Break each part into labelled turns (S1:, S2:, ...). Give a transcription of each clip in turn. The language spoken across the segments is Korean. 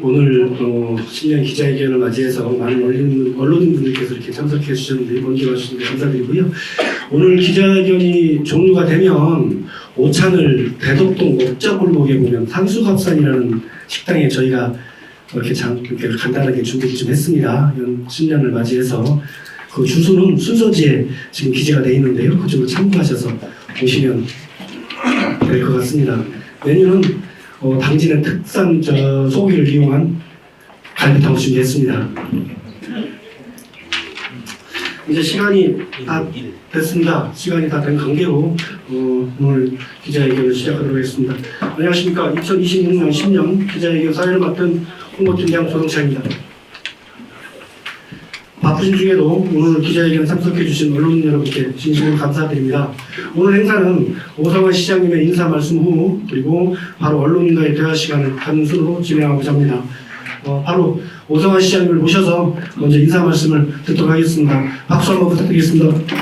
S1: 오늘 신년 기자회견을 맞이해서 많은 언론인분들께서 이렇게 참석해 주셨는데 먼저 와주셔서 감사드리고요. 오늘 기자회견이 종료가 되면 오찬을 대덕동 옥자골목에 보면 상수갑산이라는 식당에 저희가 이렇게 간단하게 준비 좀 했습니다. 신년을 맞이해서 그 주소는 순서지에 지금 기재가 되어 있는데요. 그쪽으로 참고하셔서 오시면 될 것 같습니다. 메뉴는 당진의 특산 소고기를 이용한 갈비탕을 준비했습니다. 이제 시간이 다 됐습니다. 시간이 다 된 관계로 오늘 기자회견을 시작하도록 하겠습니다. 안녕하십니까. 2026년 신년 기자회견 사회를 맡은 홍보팀장 조동차입니다. 바쁘신 중에도 오늘 기자회견에 참석해주신 언론인 여러분께 진심으로 감사드립니다. 오늘 행사는 오성환 시장님의 인사 말씀 후 그리고 바로 언론인과의 대화 시간을 갖는 순으로 진행하고자 합니다. 바로 오성환 시장님을 모셔서 먼저 인사 말씀을 듣도록 하겠습니다. 박수 한번 부탁드리겠습니다.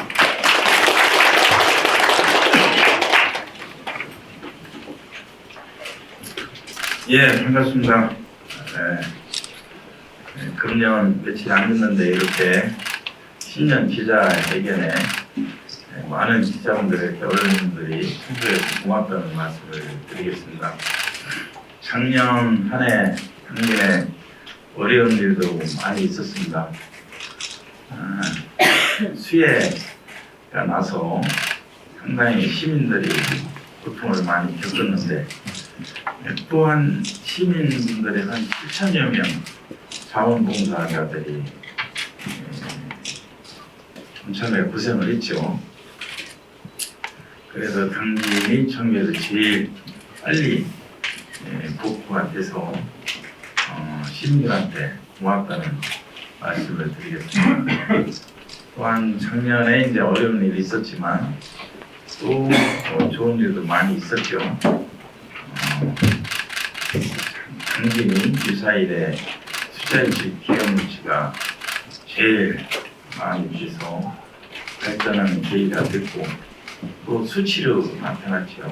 S2: 예, 반갑습니다. 금년 며칠 안 됐는데 이렇게 신년 기자회견에 많은 기자분들, 언론인들이 참석해서 고맙다는 말씀을 드리겠습니다. 작년 한 해 당진에 어려운 일도 많이 있었습니다. 수해가 나서 상당히 시민들이 고통을 많이 겪었는데 또한 시민분들의 한 7천여 명 자원봉사자들이 엄청나게 고생을 했죠. 그래서 당진이 정부에서 제일 빨리 복구가 돼서 시민들한테 고맙다는 말씀을 드리겠습니다. 또한 작년에 이제 어려운 일이 있었지만 또 좋은 일도 많이 있었죠. 당진이 유사일에 수자일식 기업유치가 제일 많이 돼서 발전하는 계기가 됐고 또 수치로 나타났죠.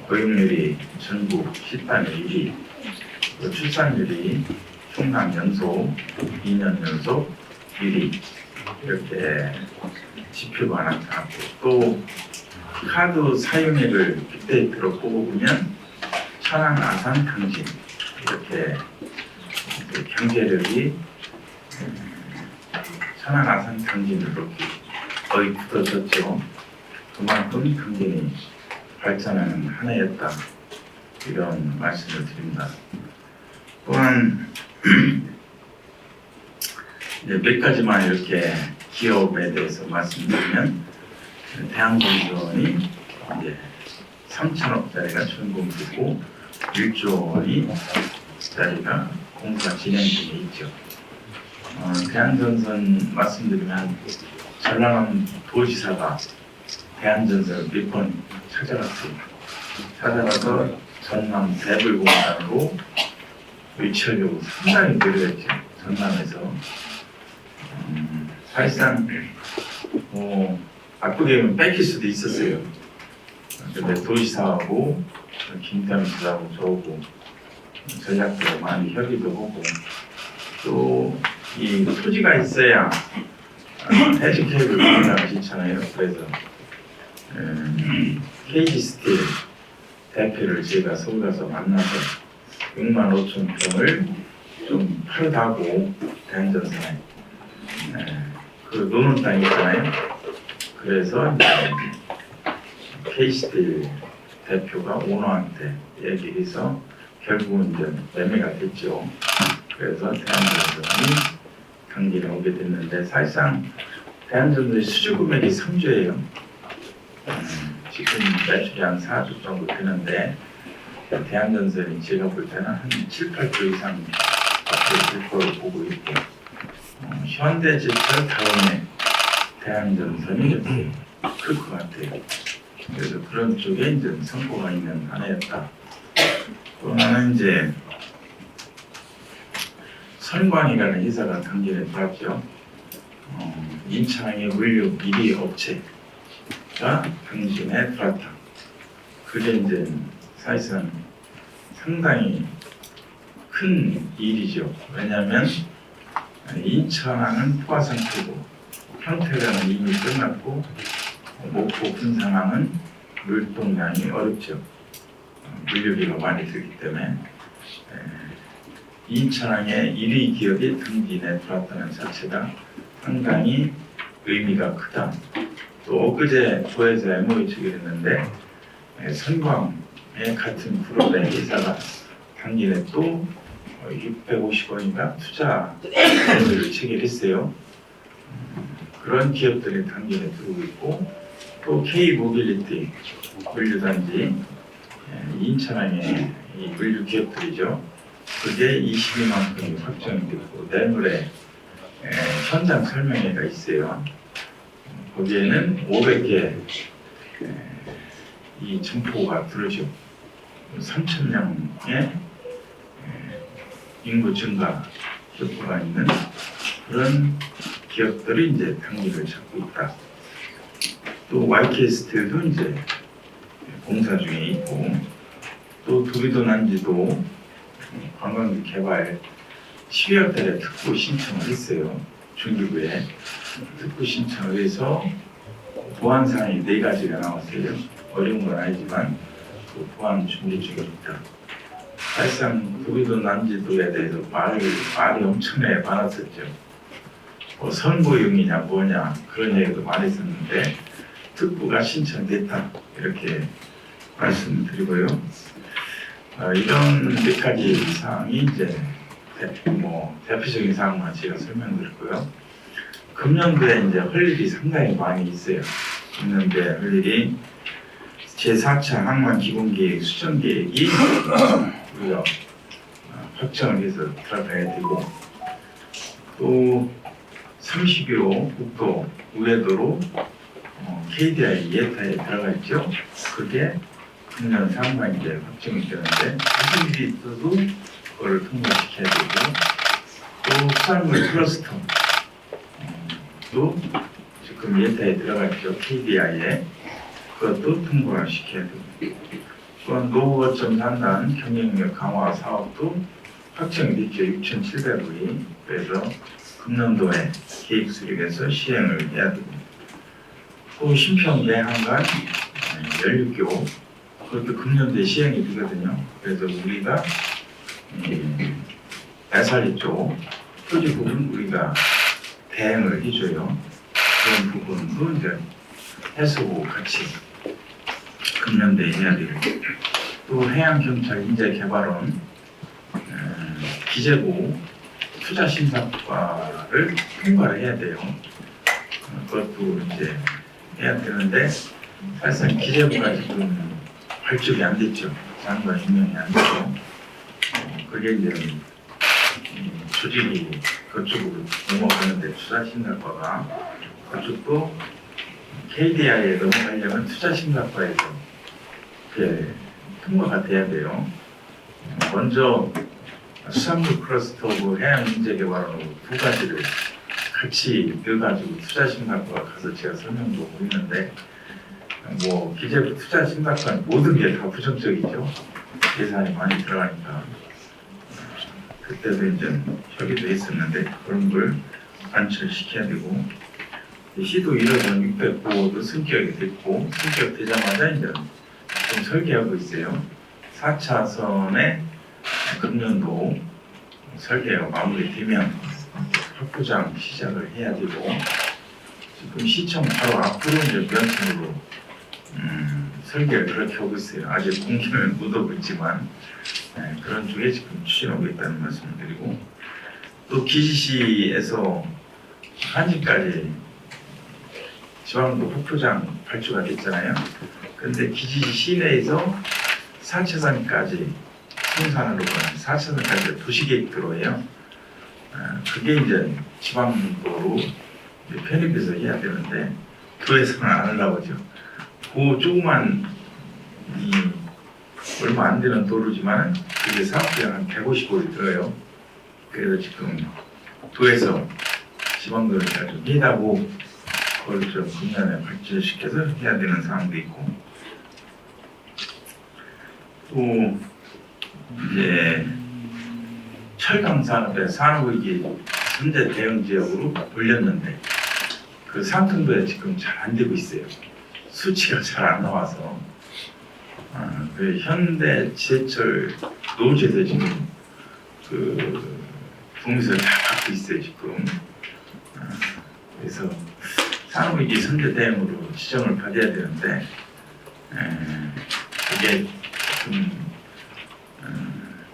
S2: 고용률이 전국 10단위 1위, 출산율이 총각 연속 2년 연속 1위 이렇게 지표가 나타났고 또 카드 사용액을 빅데이터로 뽑아보면 천안, 아산, 당진 이렇게 경제력이 천안, 아산, 당진으로 거의 굳어졌죠. 그만큼 당진이 발전하는 한 해였다 이런 말씀을 드립니다. 또한 이제 몇 가지만 이렇게 기업에 대해서 말씀드리면 대한공무원이 이제 3천억짜리가 준공되고 1조 원짜리가 공사 진행 중에 있죠. 대한전선 말씀드리면 전남 도지사가 대한전선을 몇 번 찾아갔어요. 찾아가서 전남 대불공단으로 유치하려고 상당히 노력했죠. 전남에서 사실상 나쁘게 보면 뺏길 수도 있었어요. 근데 도지사하고 김태현 지사하고 저하고 전략도 많이 협의도 하고 또 이 토지가 있어야 해직계획을 진행할 수 있잖아요. 그래서 KG스틸 대표를 제가 서울 가서 만나서 6만 5천 평을 좀 팔다고 대한전선에 그 노는 땅이 있잖아요. 그래서 KG스틸 대표가 오너한테 얘기해서 결국은 이제 매매가 됐죠. 그래서 대한전선이 당진에 오게 됐는데 사실상 대한전선의 수주 금액이 3조예요. 지금 매출이 한 4조 정도 되는데 대한전선이 제가 볼 때는 한 7, 8조 이상 앞으로 될 거로 보고 있고 현대제철 다음에 대한전선이 이렇게 클 것 같아요. 그래서 그런 쪽에 이제 성과가 있는 한 해였다. 또 하나는 이제 선광이라는 회사가 당진에 들어왔죠. 인천항의 물류 미리 업체가 당진에 들어왔다. 그게 이제 사실상 상당히 큰 일이죠. 왜냐하면 인천항은 포화 상태고 평택은 이미 끝났고 목포 분상항은 물동량이 어렵죠. 물류비가 많이 들기 때문에 인천항의 1위 기업이 등진에 들어왔다는 자체가 상당히 의미가 크다. 또 엊그제 도에서 MOU 체결했는데 선광의 같은 그룹의 회사가 당진에 또 650원인가 투자를 체결했어요. 그런 기업들이 당진에 들어오고 있고 또 K모빌리티 물류단지 인천항의 이 물류 기업들이죠. 그게 22만큼이 확정이 됐고 내물에 현장 설명회가 있어요. 거기에는 500개 이 점포가 들어오죠. 3,000명의 인구 증가 효과가 있는 그런 기업들이 이제 당기를 잡고 있다. 또 YK스틸도 이제 공사 중에 있고 또 도비도 난지도 관광지 개발 12월 달에 특구 신청을 했어요. 중기부에 특구 신청을 해서 보완사항이 4가지가 나왔어요. 어려운 건 아니지만 그 보완 준비 중에 있다. 사실상 도비도 난지도에 대해서 말이 엄청나게 많았었죠. 선보용이냐 뭐냐 그런 얘기도 많이 했었는데 특구가 신청됐다 이렇게 말씀드리고요. 이런 몇 가지 사항이 이제 대표적인 사항만 제가 설명드렸고요. 금년도에 이제 할 일이 상당히 많이 있어요. 금년도에 할 일이 제4차 항만 기본계획 수정계획이 우리가 확정을 해서 들어가야 되고 또 31호 국도 우회도로 KDI 예타에 들어가 있죠. 그게 금년 상반기 이제 확정이 되는데 무슨 일이 있어도 그걸 통과시켜야 되고 또 수산물 클러스터 또 지금 예타에 들어가 있죠. KDI에 그것도 통과를 시켜야 되고 또한 노후거점 산단 경영력 강화 사업도 확정이 됐죠. 6,700억이 그래서 금년도에 계획 수립해서 시행을 해야 되고 또 신평 내항간 16교 그것도 금년도에 시행이 되거든요. 그래서 우리가 애살리 쪽 표지 부분 우리가 대행을 해줘요. 그런 부분도 이제 해수부 같이 금년도에 해야 되고 또 해양경찰 인재개발원 기재부 투자심사과를 통과를 해야 돼요. 그것도 이제 해야 되는데 사실상 기재부가 지금 발족이 안 됐죠. 장관 임명이 안 됐죠. 그게 이제 조직이 그쪽으로 넘어가는데 투자심사과가 그쪽도 KDI에 넘어가려면 투자심사과에서 통과가 돼야 돼요. 먼저 수산물 클러스터하고 해양인재개발하고 두 가지를 같이 넣어가지고 투자심사과가 가서 제가 설명도 있는데 기재부 투자심사과는 모든 게 다 부정적이죠. 예산이 많이 들어가니까 그때도 이제 협의도 했었는데 그런 걸 관철시켜야 되고 시도 1호선 609호도 승격이 됐고 승격되자마자 이제 지금 설계하고 있어요. 4차선에 금년도 설계가 마무리되면 확보장 시작을 해야 되고 지금 시청 바로 앞으로 이제 면천으로 설계를 그렇게 하고 있어요. 아직 공기는 못 오고 있지만 그런 쪽에 지금 추진하고 있다는 말씀을 드리고 또 기지시에서 한지까지 지방도 폭포장 발주가 됐잖아요. 근데 기지시 시내에서 4차선까지 생산으로 가는 4차선까지 도시계획도로 해요. 그게 이제 지방도로 편입해서 해야 되는데 도에서는 안 하려고 하죠. 그 조그만 얼마 안 되는 도로지만 그게 사업비가 한 150억이 들어요. 그래서 지금 도에서 지방도를 좀 해다고 그걸 좀 금년에 발전시켜서 해야 되는 상황도 있고 또 이제 철강 산업에 산업위기 현재 대응 지역으로 올렸는데 그 상통도에 지금 잘 안 되고 있어요. 수치가 잘 안 나와서 그 현대 제철 노조에서 지금 그 동의서를 다 받고 있어요 지금. 그래서 산업위기 선제 대응으로 지정을 받아야 되는데 그게 좀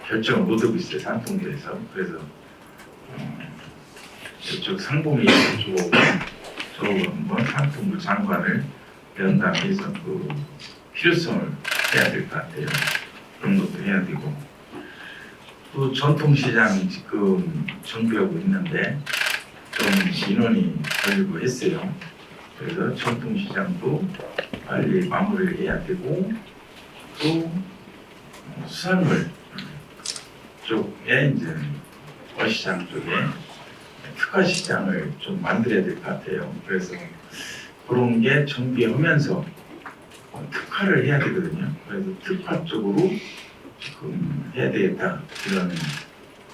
S2: 결정을 못하고 있어요 산통도에서. 그래서 이쪽 상봉이 쪽 한번 산통부 장관을 연담해서 그 필요성을 해야 될 것 같아요. 그런 것도 해야 되고 또 전통시장 지금 정비하고 있는데 좀 인원이 걸리고 했어요. 그래서 전통시장도 빨리 마무리를 해야 되고 또 수산물 쪽에 이제 어시장 쪽에 특화시장을 좀 만들어야 될 것 같아요. 그래서 그런 게 정비하면서 특화를 해야 되거든요. 그래서 특화 쪽으로 지금 해야 되겠다 이런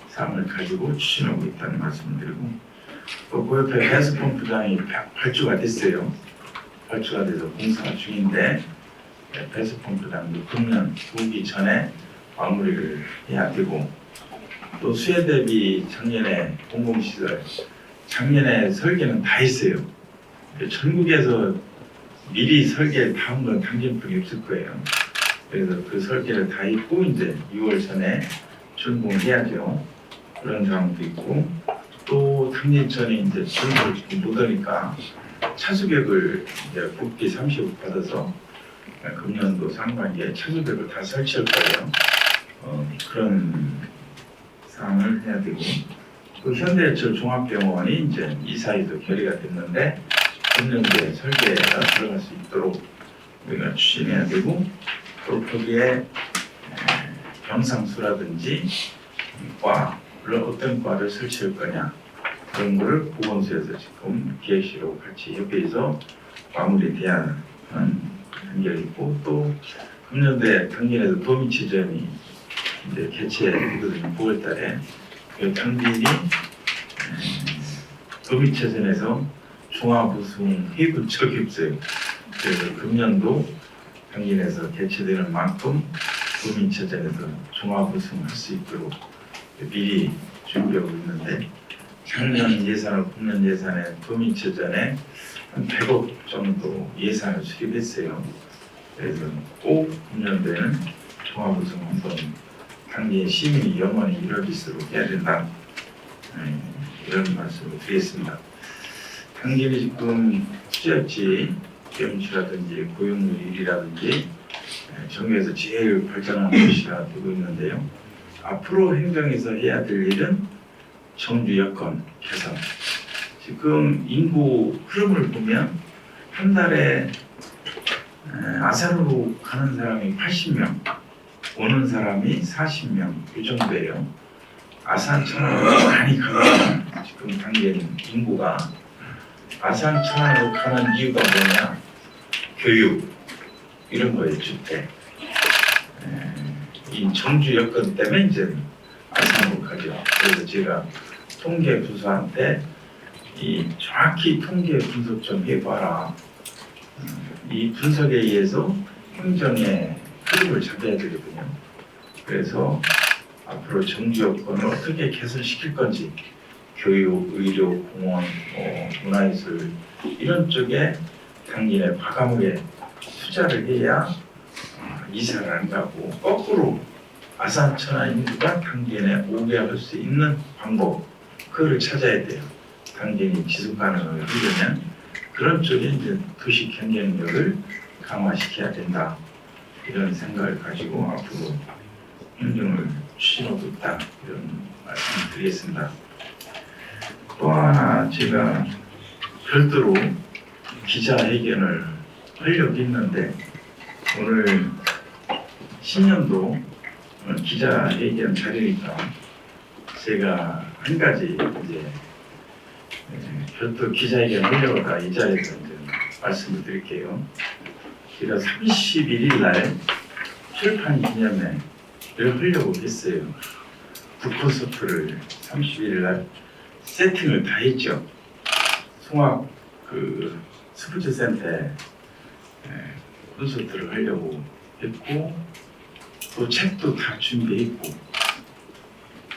S2: 사항을 가지고 추진하고 있다는 말씀을 드리고 또 그 옆에 배수펌프장이 발주가 됐어요. 발주가 돼서 공사 중인데 배수펌프장도 금년 오기 전에 마무리를 해야 되고 또 수해 대비 작년에 공공시설 작년에 설계는 다 했어요. 전국에서 미리 설계를 다 한 건 당진뿐이 없을 거예요. 그래서 그 설계를 다 했고 이제 6월 전에 준공해야죠. 그런 상황도 있고 또 당진천이 이제 준공을 지금 못하니까 차수객을 이제 국비 30억 받아서 금년도 상반기에 차수객을 다 설치할 거예요. 그런 상황을 해야 되고 그 현대해철 종합병원이 이제 이 사이도 결의가 됐는데 금년도에 설계가 들어갈 수 있도록 우리가 추진해야 되고 또 거기에 병상수라든지 과를 어떤 과를 설치할 거냐 그런 거를 보건소에서 지금 기획실하고 같이 협의해서 마무리돼야 하는 단계가 있고 또 금년도에 당진에서 도미치전이 이제 개최되거든요. 9월달에 그 당진이 도미체전에서 종합 우승 해본 적이 없어요. 그래서 금년도 당진에서 개최되는 만큼 도민체전에서 종합 우승할 수 있도록 미리 준비하고 있는데 작년 예산을 금년 예산에 도민체전에 한 100억 정도 예산을 수립했어요. 그래서 꼭 금년도에는 종합 우승 한번 당진 시민이 영원히 이룰 수 있도록 해야 된다. 이런 말씀을 드리겠습니다. 당진이 지금 투자지 경치라든지 고용률 1위라든지 정부에서 제일 발전하는 도시가 되고 있는데요. 앞으로 행정에서 해야 될 일은 정주 여건 개선. 지금 인구 흐름을 보면 한 달에 아산으로 가는 사람이 80명, 오는 사람이 40명 이 정도예요. 아산 천안으로 많이 가면 지금 당진 인구가 아산 천안으로 가는 이유가 뭐냐? 교육 이런 거예요. 주택. 이 정주 여건 때문에 이제 아산으로 가죠. 그래서 제가 통계 부서한테 이 정확히 통계 분석 좀 해봐라. 이 분석에 의해서 행정의 흐름을 잡아야 되거든요. 그래서 앞으로 정주 여건을 어떻게 개선시킬 건지 교육, 의료, 공원, 문화예술 이런 쪽에 당진에 과감하게 투자를 해야 이사를 안 가고 거꾸로 아산 천안 인구가 당진에 오게 할 수 있는 방법 그거를 찾아야 돼요. 당진이 지속 가능을 하려면 그런 쪽에 이제 도시 경쟁력을 강화시켜야 된다. 이런 생각을 가지고 앞으로 행정을 추진하고 있다. 이런 말씀을 드리겠습니다. 또 하나 제가 별도로 기자회견을 하려고 했는데 오늘 신년도 기자회견 자리니까 제가 한 가지 이제 별도 기자회견 하려고 다 이 자리에서 이제 말씀을 드릴게요. 제가 31일 날 출판 기념회를 하려고 했어요. 두 콘서트를 31일 날 세팅을 다 했죠. 송악 그 스포츠 센터에 콘서트를 하려고 했고, 또 책도 다 준비했고,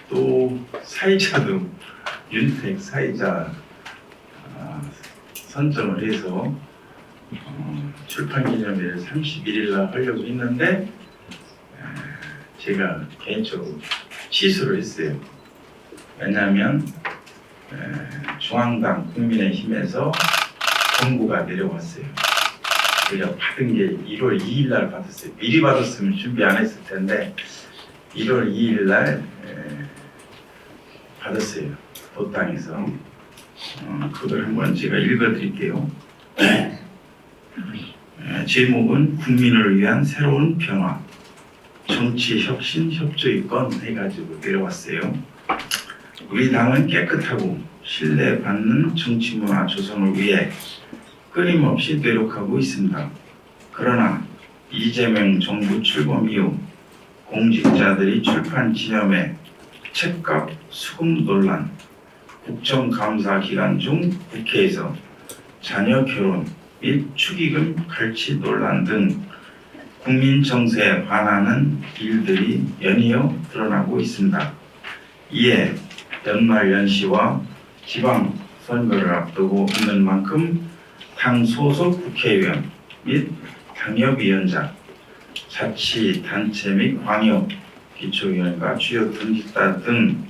S2: 또 사이자도 윤택 사이자 선정을 해서 출판기념일을 31일 날 하려고 했는데 제가 개인적으로 취소를 했어요. 왜냐하면 중앙당 국민의힘에서 공고가 내려왔어요. 제가 받은 게 1월 2일 날 받았어요. 미리 받았으면 준비 안 했을 텐데 1월 2일 날 받았어요. 도당에서. 그걸 한번 제가 읽어드릴게요. 제목은 국민을 위한 새로운 변화, 정치 혁신 협조이권 해가지고 내려왔어요. 우리 당은 깨끗하고 신뢰받는 정치문화 조성을 위해 끊임없이 노력하고 있습니다. 그러나 이재명 정부 출범 이후 공직자들이 출판 기념회 책값 수금 논란, 국정감사 기간 중 국회에서 자녀 결혼 및 축의금 갈취 논란 등 국민 정세에 반하는 일들이 연이어 드러나고 있습니다. 이에 연말 연시와 지방 선거를 앞두고 있는 만큼 당 소속 국회의원 및 당협위원장, 자치단체 및 광역 기초위원과 주요 등직자 등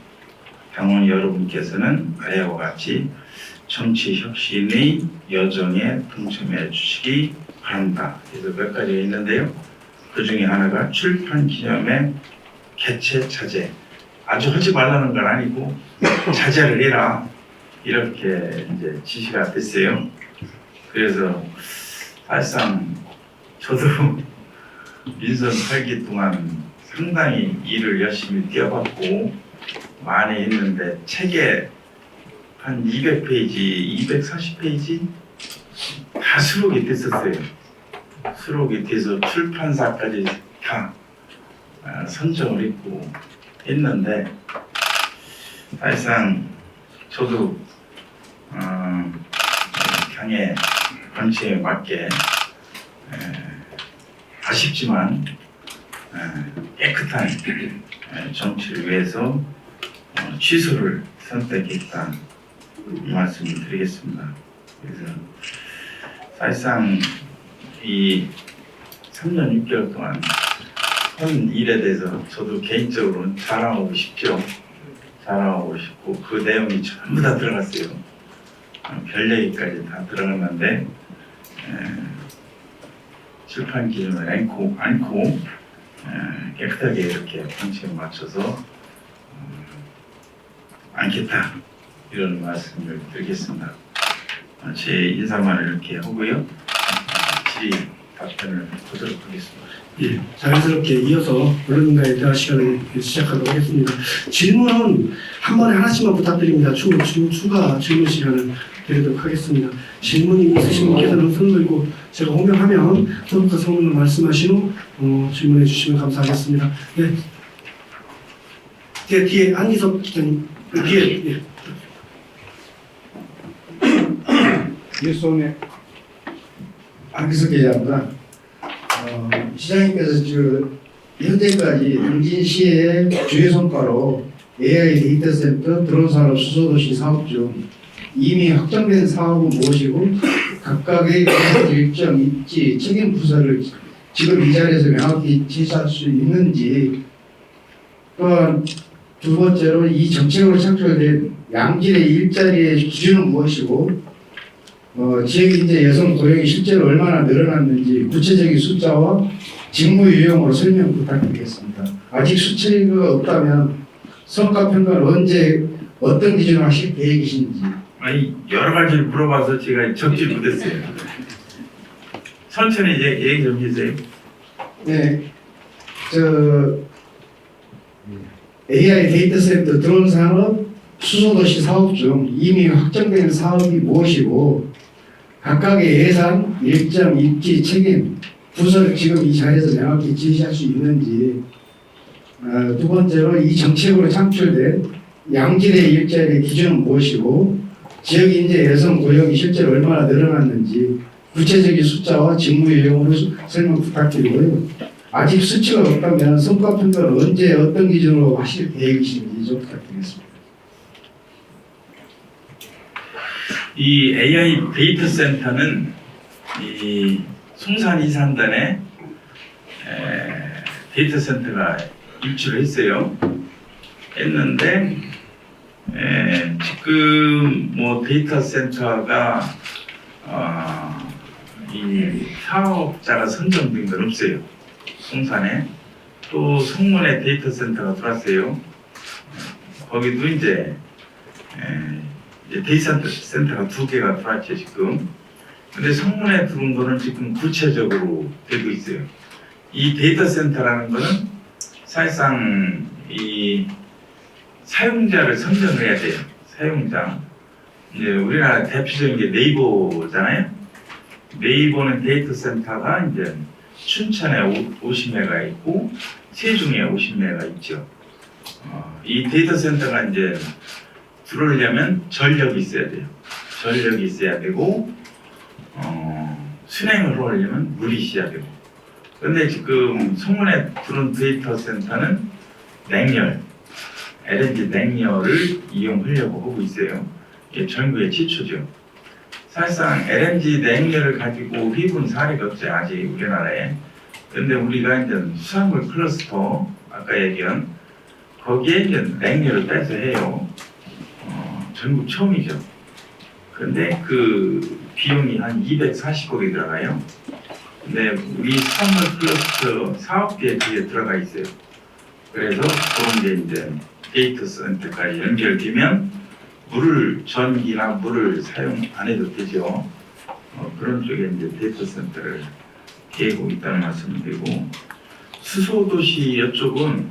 S2: 당원 여러분께서는 아래와 같이 정치 혁신의 여정에 동참해 주시기 바랍니다. 그래서 몇 가지가 있는데요. 그 중에 하나가 출판 기념회 개최 자제. 아주 하지 말라는 건 아니고 자제를 해라. 이렇게 이제 지시가 됐어요. 그래서 사실상 저도 민선 8기 동안 상당히 일을 열심히 뛰어봤고 많이 했는데 책에 한 200페이지, 240페이지 다 수록이 됐었어요. 수록이 돼서 출판사까지 다 선정을 했고 했는데 사실상 저도 당의 방침에 맞게 아쉽지만 깨끗한 정치를 위해서 취소를 선택했다 이 말씀을 드리겠습니다. 그래서 사실상 이 3년 6개월 동안 한 일에 대해서 저도 개인적으로는 자랑하고 싶죠. 자랑하고 싶고 그 내용이 전부 다 들어갔어요. 별 얘기까지 다 들어갔는데 출판 기준을 않고 깨끗하게 이렇게 방침에 맞춰서 않겠다 이런 말씀을 드리겠습니다. 제 인사말을 이렇게 하고요. 질의 답변을 하도록 하겠습니다.
S1: 예, 자연스럽게 이어서 언론인과의 대화 시간을 시작하도록 하겠습니다. 질문은 한 번에 하나씩만 부탁드립니다. 추가 질문 시간을 드리도록 하겠습니다. 질문이 있으신 분께서는 손 들고 제가 호명하면 서로가 성명을 말씀하신 후 질문해 주시면 감사하겠습니다. 네. 뒤에 한기섭 기자님 뒤에 예.
S3: 뉴스홈의 안기석 기자입니다. 시장님께서 현재까지 당진시의 주요 성과로 AI 데이터 센터 드론 산업 수소도시 사업 중 이미 확정된 사업은 무엇이고 각각의 일정, 입지, 책임 부서를 지금 이 자리에서 명확히 제시할 수 있는지, 또한 두 번째로 이 정책으로 창출된 양질의 일자리의 기준은 무엇이고 지역 인재 여성 고용이 실제로 얼마나 늘어났는지 구체적인 숫자와 직무 유형으로 설명 부탁드리겠습니다. 아직 수치가 없다면 성과 평가를 언제 어떤 기준으로 하실 계획이신지.
S2: 아니 여러 가지를 물어봐서 제가 적지 못했어요. 천천히 얘기 좀 해주세요.
S3: 네, AI 데이터 센터 드론 산업 수소도시 사업 중 이미 확정된 사업이 무엇이고 각각의 예산, 일정, 입지, 책임, 부서를 지금 이 자리에서 명확히 지시할 수 있는지, 두 번째로 이 정책으로 창출된 양질의 일자리의 기준은 무엇이고 지역 인재 여성 고용이 실제로 얼마나 늘어났는지 구체적인 숫자와 직무 유형으로 설명 부탁드리고요. 아직 수치가 없다면 성과 평가를 언제 어떤 기준으로 하실 계획이신지 좀 부탁드리겠습니다.
S2: 이 AI 데이터 센터는 이 송산 이산단에 데이터 센터가 입주를 했어요. 했는데 지금 뭐 데이터 센터가 이 사업자가 선정된 건 없어요. 송산에 또 성문에 데이터 센터가 들어왔어요. 거기도 이제 데이터 센터가 2개가 들어왔죠 지금. 근데 성문에 들어온 거는 지금 구체적으로 되고 있어요. 이 데이터 센터라는 거는 사실상 이 사용자를 선정을 해야 돼요. 사용자. 이제 우리나라 대표적인 게 네이버잖아요. 네이버는 데이터 센터가 이제 춘천에 50메가 있고 세종에 50메가 있죠. 이 데이터 센터가 이제 들어오려면 전력이 있어야 돼요. 전력이 있어야 되고 순행을 하려면 물이 있어야 되고. 근데 지금 성문에 들어온 데이터 센터는 냉열, LNG 냉열을 이용하려고 하고 있어요. 이게 전국의 기초죠. 사실상 LNG 냉열을 가지고 해본 사례가 없어요. 아직 우리나라에. 근데 우리가 이제 수산물 클러스터 아까 얘기한 거기에 이제 냉열을 빼서 해요. 전국 처음이죠. 근데 그 비용이 한 240억이 들어가요. 근데 우리 수산물 클러스터 사업비에 그게 들어가 있어요. 그래서 그런 게 이제 데이터 센터까지 연결되면 전기나 물을 사용 안 해도 되죠. 그런 쪽에 이제 데이터 센터를 계획하고 있다는 말씀을 드리고, 수소도시 이쪽은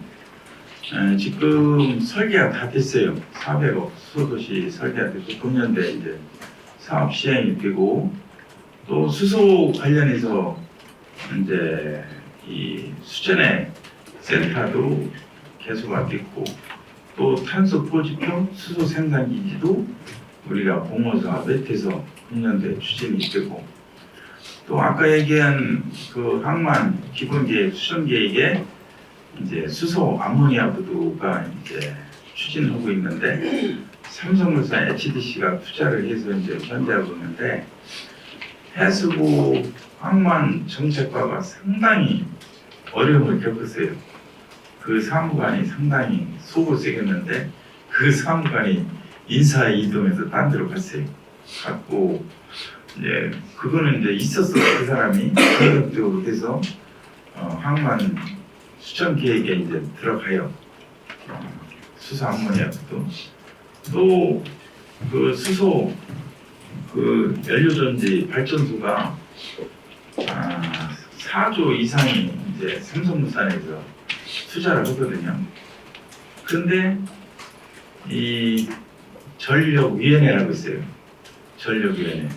S2: 지금 설계가 다 됐어요. 400억 수소도시 설계가 됐고 금년도에 이제 사업 시행이 되고, 또 수소 관련해서 이제 이 수전의 센터도 개소가 됐고, 또 탄소 포집표 수소 생산 기지도 우리가 공모사업에 대해서 금년도에 추진이 되고, 또 아까 얘기한 그 항만 기본계획 수정 계획에 이제 수소 암모니아 부두가 이제 추진하고 있는데 삼성물산 HDC가 투자를 해서 이제 현재하고 있는데 해수부 항만 정책과가 상당히 어려움을 겪었어요. 그 사무관이 상당히 속을 새겼는데 그 사무관이 인사 이동해서 딴 데로 갔어요. 갔고 이제 그거는 이제 있었어. 그 사람이 계획적으로 돼서 항만 수정 계획에 이제 들어가요. 수소 암모니아도 또 그 수소 그 연료전지 발전소가 4조 이상이 이제 삼성물산에서 투자를 하거든요. 근데 이 전력위원회라고 있어요. 전력위원회.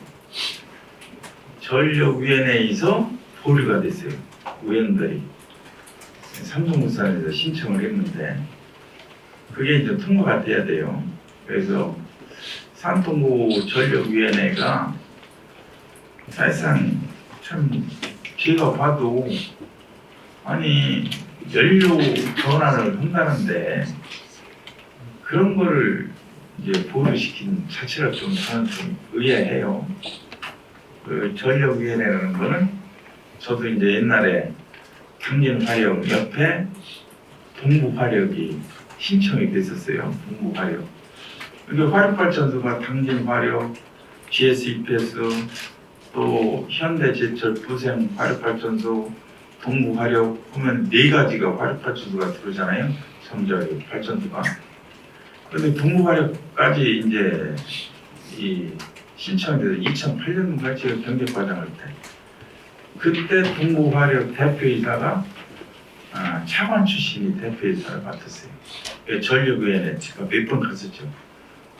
S2: 전력위원회에서 보류가 됐어요. 위원들이 삼성물산에서 신청을 했는데 그게 이제 통과가 돼야 돼요. 그래서 산통부 전력위원회가 사실상 참 제가 봐도 아니 연료 전환을 한다는데 그런 거를 이제 보류시킨 자체가 저는 좀 의아해요. 그 전력위원회라는 거는 저도 이제 옛날에 당진화력 옆에 동부화력이 신청이 됐었어요. 동부화력. 그러니까 화력발전소가 당진화력, GS-EPS, 또 현대제철 부생 화력발전소, 동부화력 하면 4가지가 화력발전소가 들어오잖아요. 섬저기 발전소가. 그런데 동부화력까지 이제 이 신청이 돼서 2008년도까지 제가 경력과장할 때 그때 동부화력 대표이사가 차관 출신이 대표이사를 맡았어요. 전력위원회 제가 몇 번 갔었죠.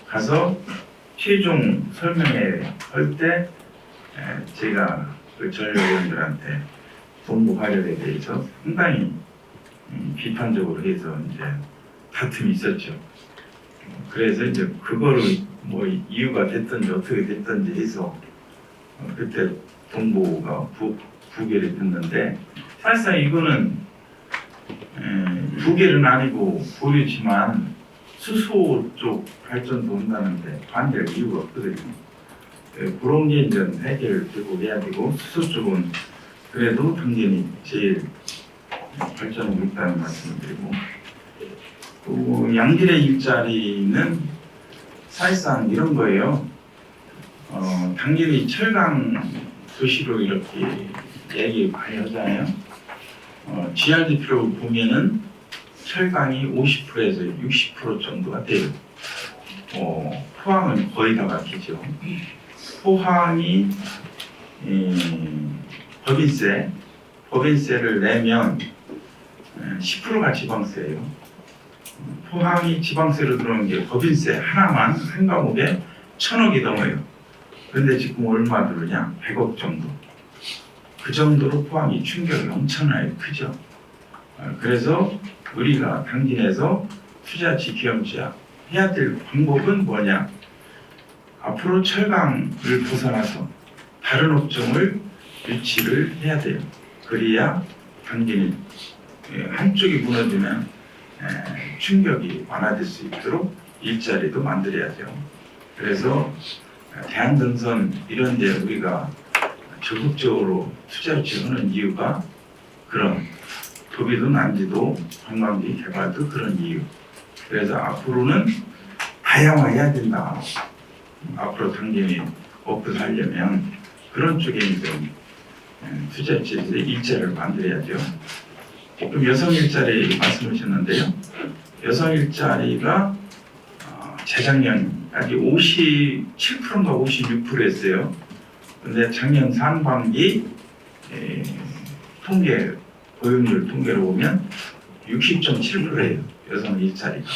S2: 가서 최종 설명회 할 때 제가 그 전력위원들한테 동부화력에 대해서 상당히 비판적으로 해서 이제 다툼이 있었죠. 그래서 이제 그거를 뭐 이유가 됐든지 어떻게 됐든지 해서 그때 동부가 부계를 됐는데 사실상 이거는 부계는 아니고 보이지만 수소 쪽 발전도 한다는데 반대할 이유가 없거든요. 그런 게 이제 해결을 되고 해야 되고 수소 쪽은 그래도 당연히 제일 발전하고 있다는 말씀을 드리고 또 양질의 일자리는 사실상 이런 거예요. 당연히 철강 도시로 이렇게 얘기 많이 하잖아요. GRDP로 보면은 철강이 50%에서 60% 정도가 돼요. 포항은 거의 다 막히죠. 포항이 법인세를 내면 10%가 지방세예요. 포항이 지방세로 들어오는 게 법인세 하나만 한 과목에 1,000억이 넘어요. 그런데 지금 얼마 들으냐? 100억 정도. 그 정도로 포항이 충격이 엄청나게 크죠. 그래서 우리가 당진에서 투자지 기업자 해야 될 방법은 뭐냐? 앞으로 철강을 벗어나서 다른 업종을 유치를 해야 돼요. 그래야 당진이 한쪽이 무너지면 충격이 완화될 수 있도록 일자리도 만들어야죠. 그래서 대한전선 이런 데 우리가 적극적으로 투자 유치하는 이유가 그런 도비도 난지도 관광지 개발도 그런 이유. 그래서 앞으로는 다양화해야 된다. 앞으로 당진이 먹고 살려면 그런 쪽에 좀 투자 유치해서 일자리를 만들어야죠. 좀 여성 일자리 말씀하셨는데요. 여성 일자리가 재작년까지 57%인가 56%였어요. 근데 작년 상반기 고용률 통계를 보면 60.7%예요. 여성 일자리가.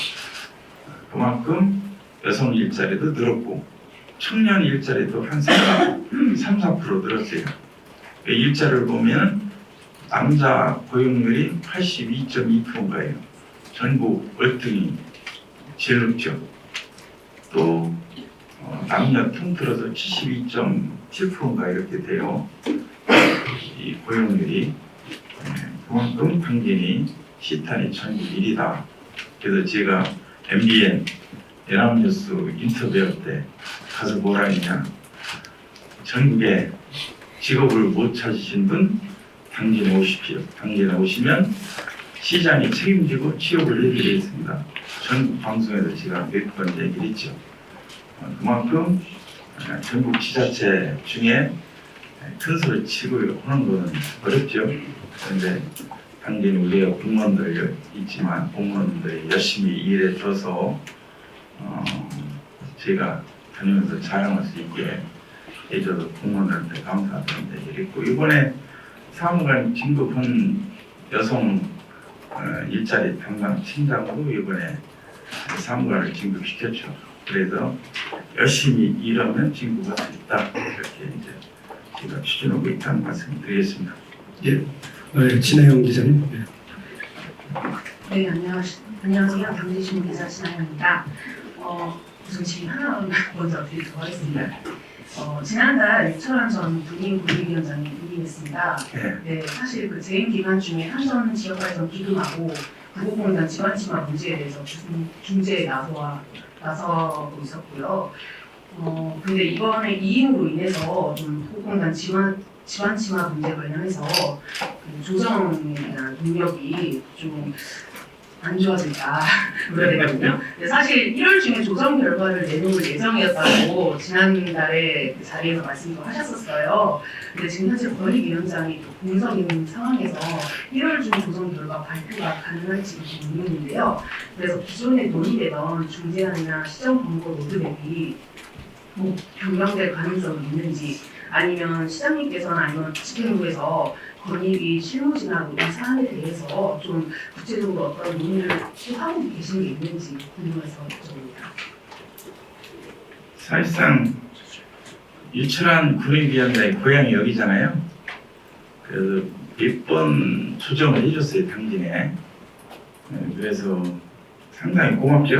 S2: 그만큼 여성 일자리도 늘었고 청년 일자리도 한 3~4% 늘었어요. 일자리를 보면 남자 고용률이 82.2%인가요. 전국 월등히 제일 높죠. 또 남녀 통틀어서 72.7%인가 이렇게 돼요. 이 고용률이 그만큼 당진이 시탄이 전국 1위다. 그래서 제가 MBN 연합뉴스 인터뷰할 때 가서 뭐라 했냐. 전국에 직업을 못 찾으신 분 당진에 오십시오. 당진에 오시면 시장이 책임지고 취업을 해드리겠습니다. 전국 방송에서 제가 몇 번 얘기를 했죠. 그만큼 전국 지자체 중에 큰 소리 치고 하는 거는 어렵죠. 그런데 당연히 우리가 공무원들 있지만 공무원들이 열심히 일해줘서 제가 다니면서 자랑할 수 있게 해줘서 공무원들한테 감사하다는 얘기를 했고 이번에 사무관 진급한 여성 일자리 담당 팀장으로 이번에 사무관을 진급시켰죠. 그래서 열심히 일하면 진급할 수 있다. 이렇게 이제 제가 추진하고 있다는 말씀을 드리겠습니다.
S1: 예, 진혜영 기자님.
S4: 네, 안녕하세요. 당진신문 기자 진아영입니다. 우선 질문 하나 먼저 드리도록 하겠습니다. 지난달 유철한 전 군인군위위원장이 임명했습니다. 네, 사실 그 재임 기간 중에 한전 지역발전 기금하고 국고공단 지방치마 문제에 대해서 중재에 나서고 있었고요. 근데 이번에 이임으로 인해서 좀 국고공단 지방치마 문제 관련해서 그 조정에 대한 능력이 좀 안 좋아질까 우려되거든요. 사실 1월 중에 조정 결과를 내놓을 예정이었다고 지난달에 그 자리에서 말씀도 하셨었어요. 근데 지금 현재 권익위원장이 또 공석인 상황에서 1월 중 조정 결과 발표가 가능할지 의문인데요. 그래서 기존에 논의되던 중재안이나 시정 검거 로드맵이 변경될 가능성이 있는지 아니면 시장님께서나 아니면 집행부에서 권익위 실무진하고 이 사안에 대해서 좀 구체적으로 어떤 논의를 하고 계신 게 있는지 궁금해서 여쭤봅니다.
S2: 사실상 유철한 군인위원장의 고향이 여기잖아요. 그래서 몇 번 조정을 해줬어요 당진에. 그래서 상당히 고맙죠.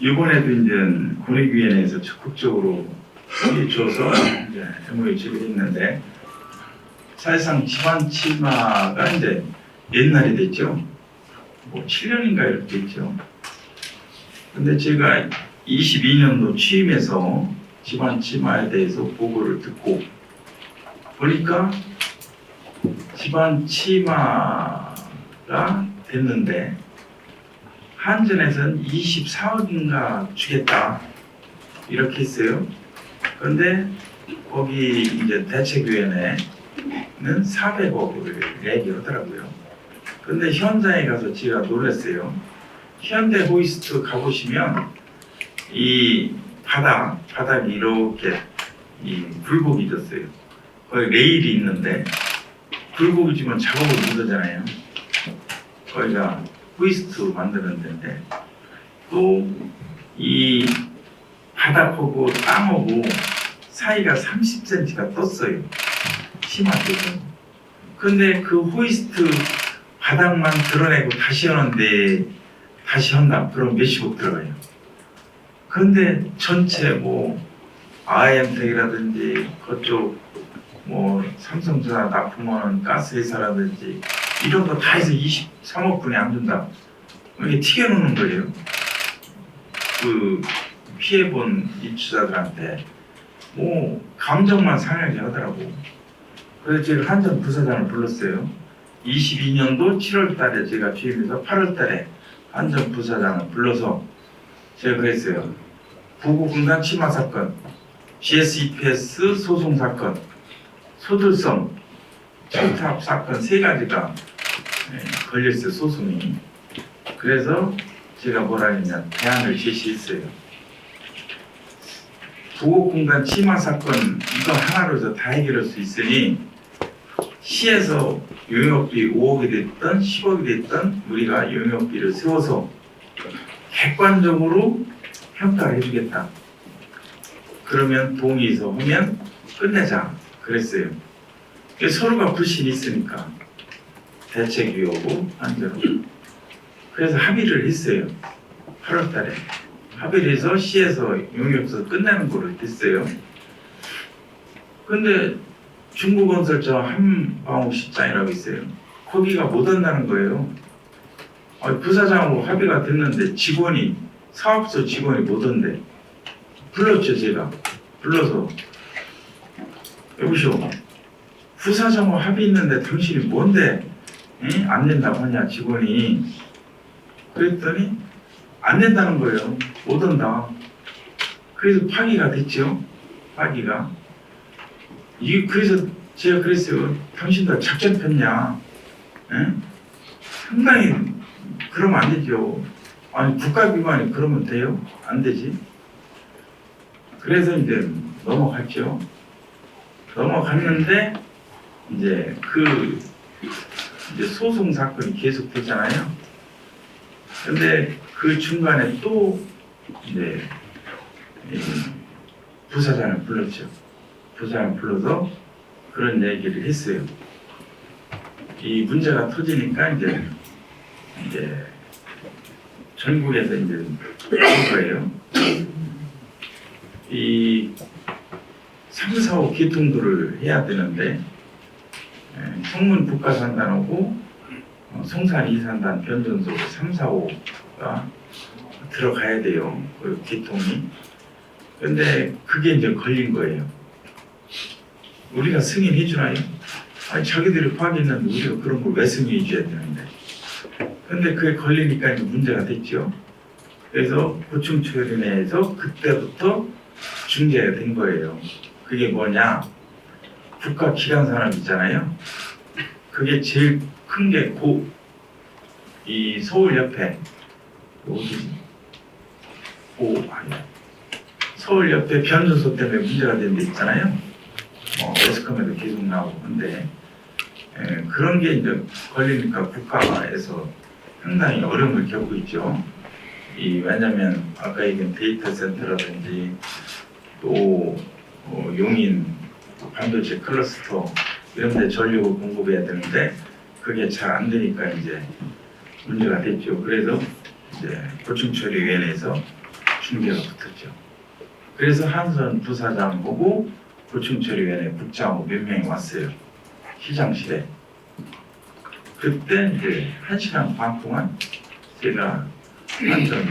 S2: 이번에도 이제 권익위원회에서 적극적으로 협의 줘서 이제 MOU 체결했는데 사실상 집안 치마가 이제 옛날이 됐죠. 뭐 7년인가 이렇게 됐죠. 근데 제가 22년도 취임해서 집안 치마에 대해서 보고를 듣고 보니까 집안 치마가 됐는데 한전에서는 24억인가 주겠다 이렇게 했어요. 그런데 거기 이제 대책위원회는 400억을 얘기하더라고요. 근데 현장에 가서 제가 놀랐어요. 현대 호이스트 가보시면 이 바닥이 이렇게 이 굴곡이 있었어요. 거기 레일이 있는데 굴곡이 지면 작업을 못하잖아요. 거기가 호이스트 만드는 데인데 또 이 바닥하고 땅하고 사이가 30cm가 떴어요. 심하게도. 근데 그 호이스트 바닥만 드러내고 다시 하는데 다시 한다. 그럼 몇십억 들어가요. 그런데 전체 뭐 IM텍이라든지 그쪽 뭐 삼성전자 납품하는 가스회사라든지 이런 거 다 해서 23억 분에 안 준다. 이렇게 튀겨놓는 거예요. 그 피해본 입주자들한테 뭐 감정만 상하게 하더라고. 그래서 제가 한전 부사장을 불렀어요. 22년도 7월 달에 제가 취임해서 8월 달에 한전 부사장을 불러서 제가 그랬어요. 부부분단 치마 사건, GSEPS 소송 사건, 소들성 철탑 사건 세 가지가 걸렸어요. 소송이. 그래서 제가 뭐라 했냐 대안을 제시했어요. 부곡공단 치마 사건 이거 하나로 해서 다 해결할 수 있으니 시에서 용역비 5억이 됐든 10억이 됐든 우리가 용역비를 세워서 객관적으로 평가를 해주겠다. 그러면 동의해서 하면 끝내자 그랬어요. 서로가 불신이 있으니까 대책위하고 한전하고 그래서 합의를 했어요. 8월 달에 합의를 해서 시에서 용역서 끝내는 거를 했어요. 근데 중국건설 한방옥 시장이라고 있어요. 거기가 못 한다는 거예요. 부사장하고 합의가 됐는데 직원이 사업소 직원이 못 온대. 불렀죠 제가. 불러서 여보시오. 부사장하고 합의 있는데 당신이 뭔데 안 된다고 하냐 직원이. 그랬더니 안 된다는 거예요. 못 온다. 그래서 파기가 됐죠. 파기가. 그래서 제가 그랬어요. 당신들 작전 폈냐? 상당히 그러면 안 되죠. 아니 국가기관이 그러면 돼요? 안 되지. 그래서 이제 넘어갔죠. 넘어갔는데 이제 이제 소송 사건이 계속 됐잖아요. 근데 그 중간에 또 이제 부사장을 불렀죠. 부사장을 불러서 그런 얘기를 했어요. 이 문제가 터지니까 이제 전국에서 이제 온 거예요. 이 3, 4호 개통도를 해야 되는데 성문 북가산단하고 송산 2산단 변전소 3, 4호가 들어가야 돼요. 그 개통이. 근데 그게 이제 걸린 거예요. 우리가 승인해 주나요? 아니 자기들이 파악했는데 우리가 그런 걸 왜 승인해 줘야 되는데. 근데 그게 걸리니까 이제 문제가 됐죠. 그래서 고충처리내에서 그때부터 중재가 된 거예요. 그게 뭐냐? 국가기관산업 있잖아요. 그게 제일 큰 게 이 서울 옆에 어디지? 서울 옆에 변전소 때문에 문제가 된 데 있잖아요. 매스컴에도 계속 나오고 근데 그런 게 이제 걸리니까 국가에서 상당히 어려움을 겪고 있죠. 왜냐면 아까 얘기한 데이터 센터라든지 또 용인 반도체 클러스터 이런 데 전력을 공급해야 되는데 그게 잘 안 되니까 이제 문제가 됐죠. 그래서 이제 고충처리위원회에서 중재가 붙었죠. 그래서 한선 부사장 보고 고충처리위원회 국장하고 몇 명이 왔어요. 시장실에. 그때 이제 1시간 반 동안 제가 한전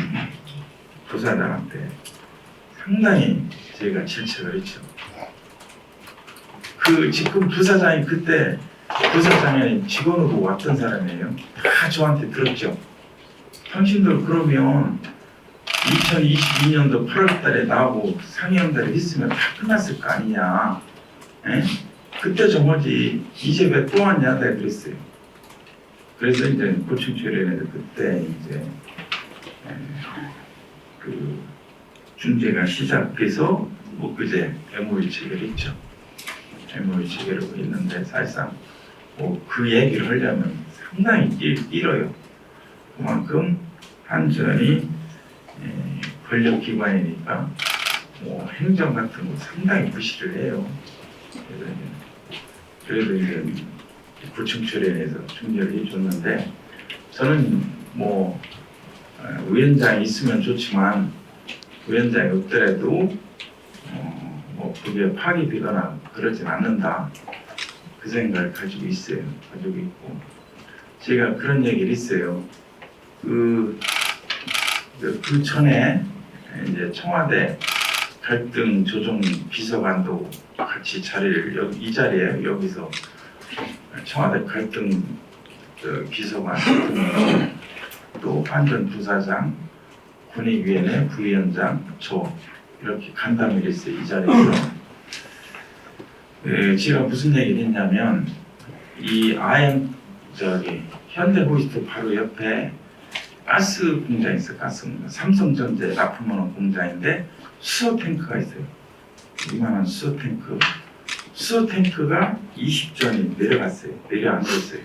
S2: 부사장한테 상당히 제가 질책을 했죠. 그 지금 부사장이 그때 부사장에 직원으로 왔던 사람이에요. 다 저한테 들었죠. 당신들 그러면 2022년도 8월 달에 나하고 상의한다를 했으면 다 끝났을 거 아니냐. 에? 그때 좀 오지 이제 왜 또 왔냐 내가 그랬어요. 그래서 이제 고충처리위원회에서 그때 이제 그 중재가 시작해서 뭐 그제 MOU 체결했죠. MOU 체결하고 있는데 사실상 뭐 그 얘기를 하려면 상당히 길어요. 그만큼 한전이 권력기관이니까 뭐 행정 같은 거 상당히 무시를 해요. 그래도 이제 고충처리위원회에서 중재를 해줬는데 저는 뭐 위원장이 있으면 좋지만 위원장이 없더라도 뭐 그게 파기되거나 그러진 않는다. 그 생각을 가지고 있어요. 가지고 있고 제가 그런 얘기를 했어요. 그 전에 이제 청와대 갈등 조정 비서관도 같이 자리를 이 자리에 여기서 청와대 갈등 비서관 또 한전 부사장 군의위원회 부위원장 저 이렇게 간담회를 했어요. 이 자리에서 제가 무슨 얘기를 했냐면 이 현대호스트 바로 옆에 가스 공장이 있어요. 가스 공장. 삼성전자 납품하는 공장인데 수소 탱크가 있어요. 이만한 수소 탱크. 수소 탱크가 20전이 내려갔어요. 내려앉았어요.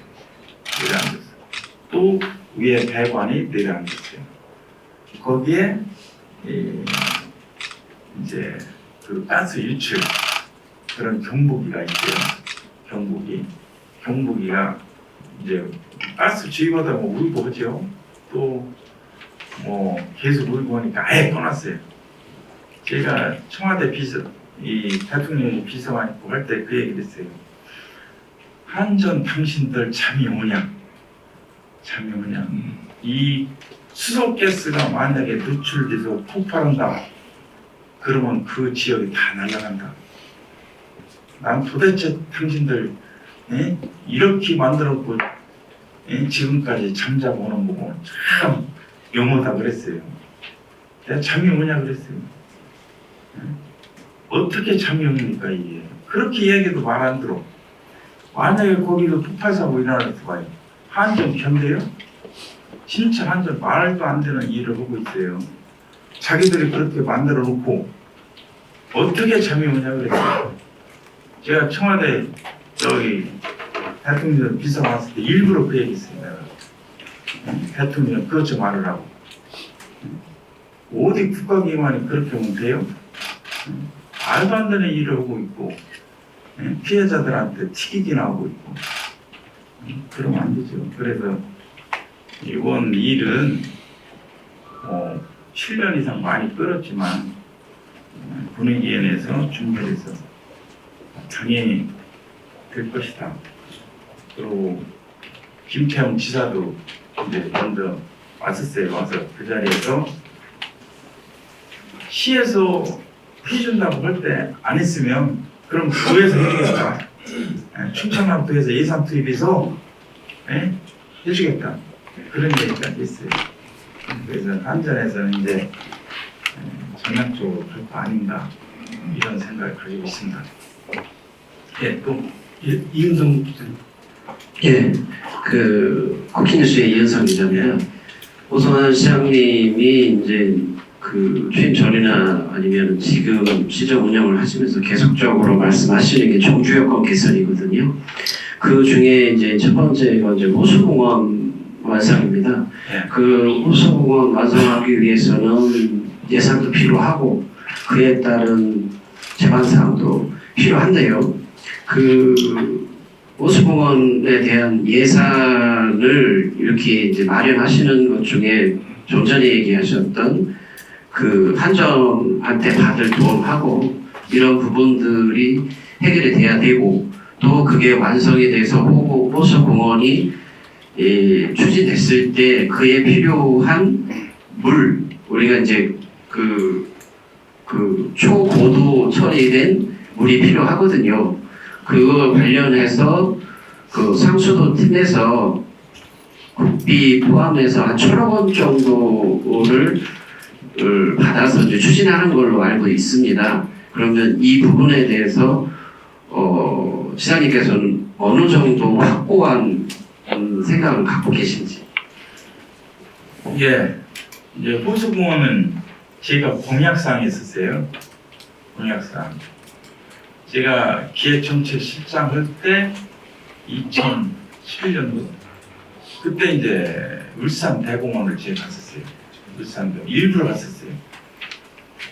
S2: 또 위에 배관이 내려앉았어요. 거기에 이제 그 가스 유출 그런 경보기가 있어요. 경보기가 이제 가스 주입하다 뭐 울고 하죠. 또 뭐 계속 울고 하니까 아예 꺼놨어요. 제가 청와대 대통령 비서관 있고 할 때 그 얘기를 했어요. 한전 당신들 잠이 오냐? 이 수소가스가 만약에 누출돼서 폭발한다. 그러면 그 지역이 다 날아간다. 난 도대체 당신들 이렇게 만들었고 지금까지 잠자고 오는 거고 참 용어다 그랬어요. 내가 잠이 오냐 그랬어요. 어떻게 잠이 옵니까 이게? 그렇게 얘기도 말 안 들어. 만약에 거기서 폭발사고 일어날 때 봐요. 한전 견뎌요? 진짜 한전 말도 안 되는 일을 하고 있어요. 자기들이 그렇게 만들어 놓고 어떻게 잠이 오냐 그랬어요. 제가 청와대 대통령 비서관 왔을 때 일부러 그 얘기 했습니다. 대통령 그것 좀 말으라고. 어디 국가기관이 그렇게 하면 돼요? 말도 안 되는 일을 하고 있고 피해자들한테 튀기기나 하고 있고 그러면 안 되죠. 그래서 이번 일은 7년 이상 많이 끌었지만 군의위원회에서 중재해서 당연히 될 것이다. 그리고 김태형 지사도 이제 먼저 왔었어요. 와서 그 자리에서 시에서 해준다고 할 때 안 했으면 그럼 도에서 해주겠다. 충청남 도에서 예산 투입해서 해주겠다. 그런 얘기까지 했어요. 그래서 한전에서는 이제 전략적으로 할 거 아닌가 이런 생각을 가지고 있습니다. 또
S1: 이은성 기자님.
S5: 예, 쿠키뉴스의 이현상 기자입니다. 오성환 시장님이 이제 그 취임 전이나 아니면 지금 시정 운영을 하시면서 계속적으로 말씀하시는 게 정주 여건 개선이거든요. 그 중에 이제 첫 번째가 이제 호수공원 완성입니다. 그 호수공원 완성하기 위해서는 예산도 필요하고 그에 따른 제반 사항도 필요한데요. 그 호수공원에 대한 예산을 이렇게 이제 마련하시는 것 중에 좀 전에 얘기하셨던 그 한전한테 받을 돈하고 이런 부분들이 해결이 돼야 되고 또 그게 완성이 돼서 호수공원이 추진됐을 때 그에 필요한 물 우리가 이제 그 초고도 처리된 물이 필요하거든요. 그거 관련해서 그 상수도 팀에서 국비 포함해서 한 1,000억 원 정도를 받아서 이제 추진하는 걸로 알고 있습니다. 그러면 이 부분에 대해서 시장님께서는 어느 정도 확고한 생각을 갖고 계신지.
S2: 예, 이제 호수공원은 제가 공약사항이 있었어요. 공약사항. 제가 기획정책실장 할 때 2011년도 그때 이제 울산 대공원을 제가 갔었어요. 울산도 일부러 갔었어요.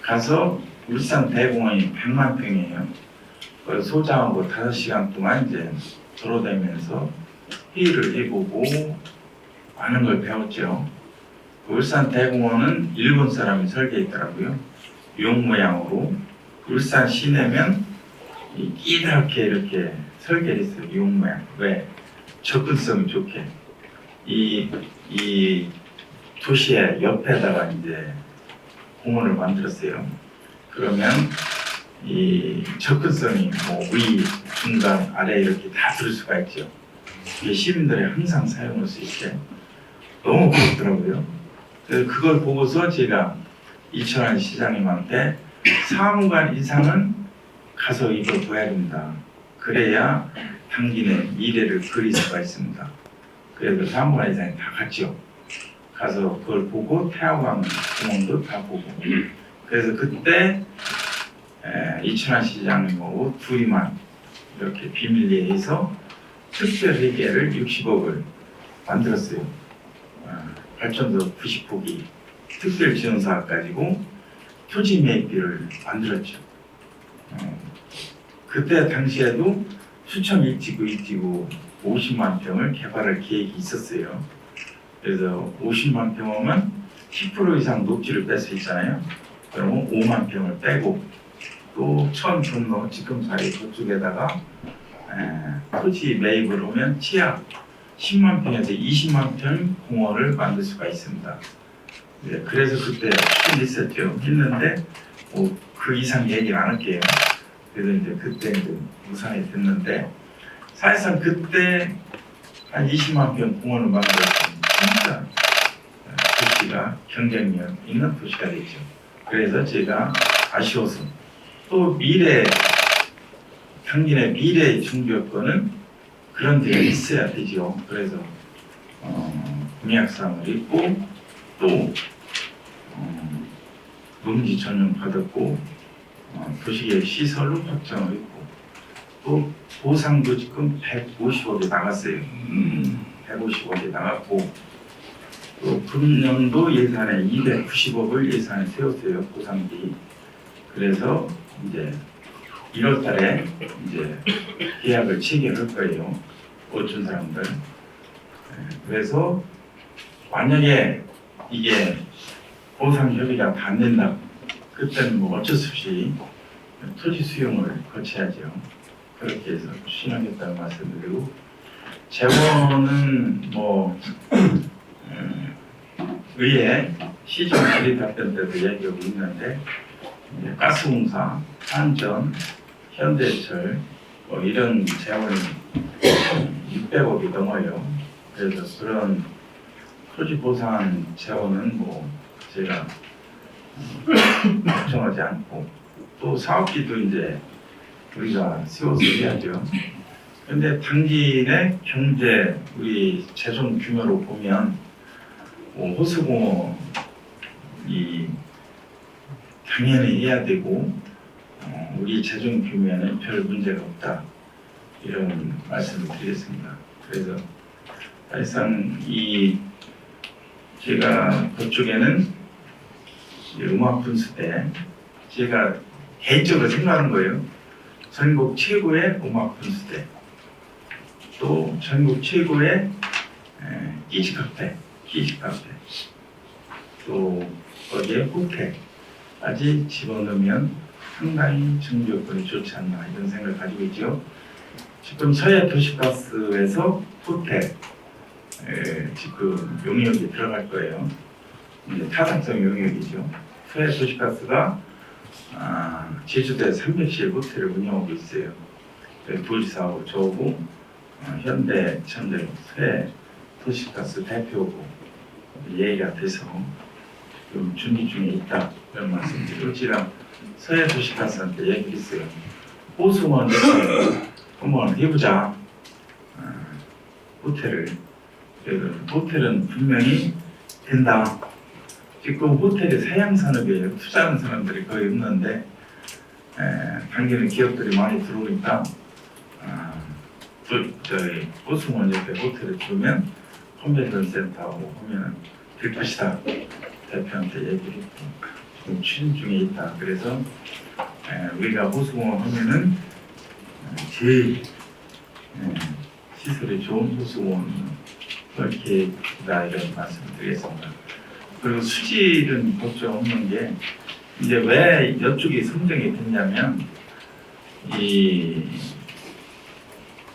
S2: 가서 울산 대공원이 100만 평이에요. 그래서 소장하고 5시간 동안 이제 돌아다니면서 회의를 해보고 많은 걸 배웠죠. 울산 대공원은 일본 사람이 설계했더라고요. 용 모양으로 울산 시내면 이렇게 설계를 했어요. 용 모양. 왜? 접근성이 좋게. 이 도시의 옆에다가 이제 공원을 만들었어요. 그러면 이 접근성이 뭐 위, 중간, 아래 이렇게 다 들을 수가 있죠. 이게 시민들이 항상 사용할 수 있게 너무 고맙더라고요. 그래서 그걸 보고서 제가 이철환 시장님한테 사무관 이상은 가서 이걸 봐야 된다. 그래야 당진의 미래를 그릴 수가 있습니다. 그래서 사무관 이상이 다 갔죠. 가서 그걸 보고 태화강 공원도 다 보고 그래서 그때 이철환 시장님하고 둘이만 이렇게 비밀리에 해서 특별회계를 60억을 만들었어요. 발전소 90호기 특별지원사업 가지고 토지 매입비를 만들었죠. 그때 당시에도 수천 일지구 50만 평을 개발할 계획이 있었어요. 그래서 50만 평이면 10% 이상 녹지를 뺄 수 있잖아요. 그러면 5만 평을 빼고 또 천분로 지금 사이 그쪽에다가 토지 매입을 하면 치약 10만 평에서 20만 평 공원을 만들 수가 있습니다. 네, 그래서 그때 추진했었죠. 했는데 그 이상 얘기를 안 할게요. 그래서 이제 그때 이제 무산이 됐는데 사실상 그때 한 20만 평 공원을 만들었으면 진짜 도시가 경쟁력 있는 도시가 됐죠. 그래서 제가 아쉬워서 또 당진의 미래 중교권은 그런 데가 있어야 되죠. 그래서 공약사항을 읽고 또 농지 전용 받았고 도시계획 시설로 확정을 했고 또 보상도 지금 150억이 나갔어요. 150억이 나갔고 또 금년도 예산에 290억을 예산에 세웠어요. 보상비. 그래서 이제 1월달에 이제 계약을 체결할 거예요. 어떤 사람들. 그래서 만약에 이게 보상 협의가 다 안 된다. 그때는 뭐 어쩔 수 없이 토지 수용을 거쳐야죠. 그렇게 해서 추진하겠다는 말씀드리고 재원은 뭐 의회 시정 질의 답변 때도 얘기하고 있는데 이제 가스공사, 한전, 현대철 뭐 이런 재원이 600억이 넘어요. 그래서 그런 토지 보상 재원은 뭐 제가 걱정하지 않고 또 사업비도 이제 우리가 세워서 해야죠. 근데 당진의 경제 우리 재정 규모로 보면 호수공원이 당연히 해야 되고 우리 재정 규모에는 별 문제가 없다 이런 말씀을 드리겠습니다. 그래서 사실상 제가 그쪽에는 음악 분수 때 제가 개인적으로 생각하는 거예요. 전국 최고의 음악 분수 때 또 전국 최고의 키즈카페, 또 거기에 호텔까지 집어넣으면 상당히 전기요건이 좋지 않나 이런 생각을 가지고 있죠. 지금 서해 도시가스에서 호텔 지금 용역이 들어갈 거예요. 이제 타당성 용역이죠. 서해 도시가스가 제주도에 300실 호텔을 운영하고 있어요. 도지사하고 저하고 현대 서해 도시가스 대표고 얘기가 돼서 좀 준비 중에 있다 이런 말씀드리고 제가 서해 도시가스한테 얘기했어요. 호수원 한번 해보자. 호텔은 분명히 된다. 지금 호텔이 사양산업이에요. 투자하는 사람들이 거의 없는데 당기는 기업들이 많이 들어오니까 저희 호수원 옆에 호텔을 주면 컨벤션 센터하고 하면 될 것이다. 대표한테 얘기를 했고 지금 추진 중에 있다. 그래서 우리가 호수원 하면은 제일 시설이 좋은 호수원 계획이다 이런 말씀을 드리겠습니다. 그리고 수질은 걱정 없는 게 이제 왜 이쪽이 선정이 됐냐면 이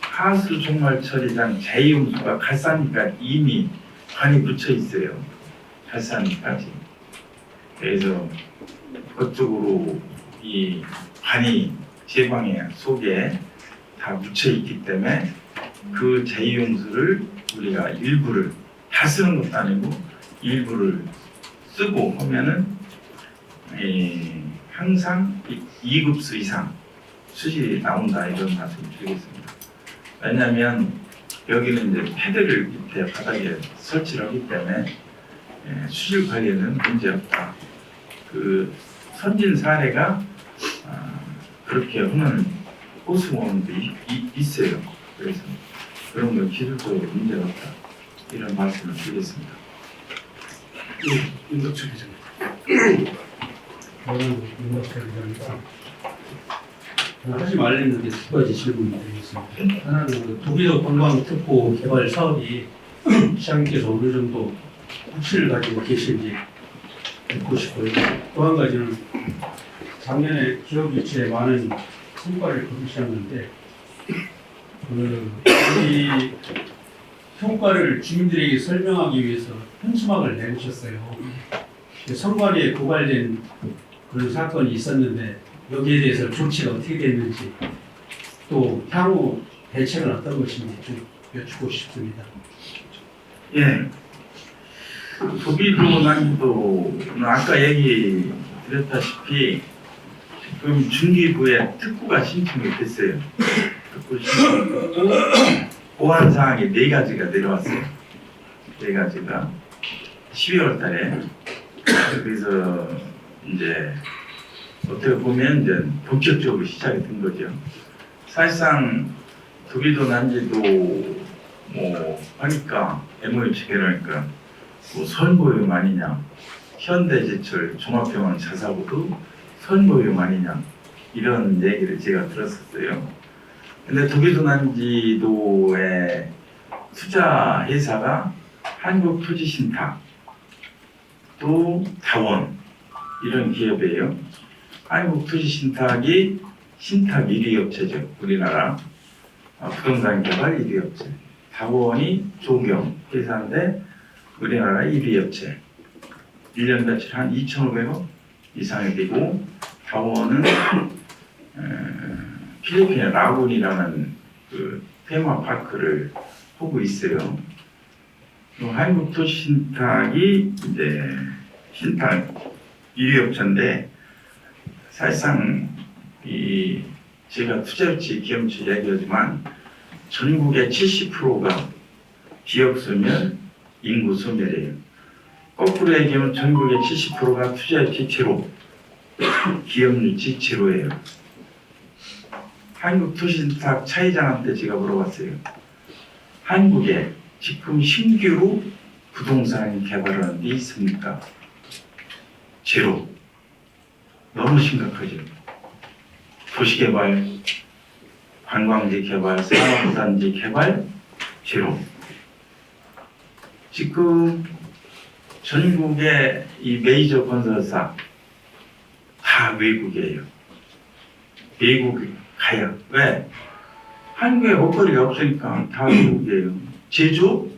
S2: 하수 종말처리장 제2용수가 갈산이가 이미 관이 묻혀 있어요. 갈산이까지. 그래서 그쪽으로 이 관이 제방에 속에 다 묻혀 있기 때문에 그 제2용수를 우리가 일부를 다 쓰는 것도 아니고 일부를 쓰고 하면은 항상 2급수 이상 수질이 나온다 이런 말씀을 드리겠습니다. 왜냐하면 여기는 이제 패드를 밑에 바닥에 설치를 하기 때문에 수질 관리는 문제 없다. 그 선진 사례가 그렇게 하는 호수원도 있어요. 그래서 그런 건 기술적으로 문제가 없다. 이런 말씀을 드리겠습니다.
S1: 윤덕철 기자님.
S6: 저는 윤덕철 기자입니다. 하지 말랬는데 두 가지 질문을 드리겠습니다. 하나는 그 도비도 관광특보 개발 사업이 시장님께서 어느 정도 확신을 가지고 계신지 듣고 싶고요. 또 한 가지는 작년에 기업 유치에 많은 성과를 거두셨는데 이 성과를 주민들에게 설명하기 위해서 현수막을 내놓으셨어요. 선관위에 고발된 그런 사건이 있었는데 여기에 대해서 조치가 어떻게 됐는지 또 향후 대책은 어떤 것인지 좀 여쭙고 싶습니다.
S2: 예. 도비도 난이도는 아까 얘기 드렸다시피 지금 중기부에 특구가 신청이 됐어요. 특구 신청이 보완 사항이 4가지가 내려왔어요. 4가지가 12월 달에. 그래서 이제 어떻게 보면 이제 본격적으로 시작이 된 거죠. 사실상 도비도 난지도 뭐 하니까 MOU 체결하니까 뭐 선보임 아니냐, 현대제철 종합병원 자사고도 선보임 아니냐 이런 얘기를 제가 들었었어요. 근데 도비도 난지도의 투자 회사가 한국토지신탁 또 다원 이런 기업이에요. 한국토지신탁이 신탁 1위 업체죠. 우리나라 부동산 개발 1위 업체. 다원이 조경 회사인데 우리나라 1위 업체. 1년 며칠 한 2,500억 이상이 되고 다원은 필리핀의 라군이라는 그 테마파크를 하고 있어요. 한국토지신탁이 이제 신탁 1위 업체인데 사실상 이 제가 투자유치 기업체 얘기하지만 전국의 70%가 기업 소멸, 인구 소멸이에요. 거꾸로 얘기하면 전국의 70%가 투자유치 제로, 기업 유치 제로예요. 한국토지신탁 차이장한테 제가 물어봤어요. 한국에 지금 신규로 부동산 개발하는 데 있습니까? 제로. 너무 심각하죠. 도시개발, 관광지 개발, 산업단지 개발 죄로. 지금 전국의 이 메이저 건설사 다 외국이에요. 외국에 가요. 왜? 한국에 먹거리가 없으니까 다 외국이에요. 제조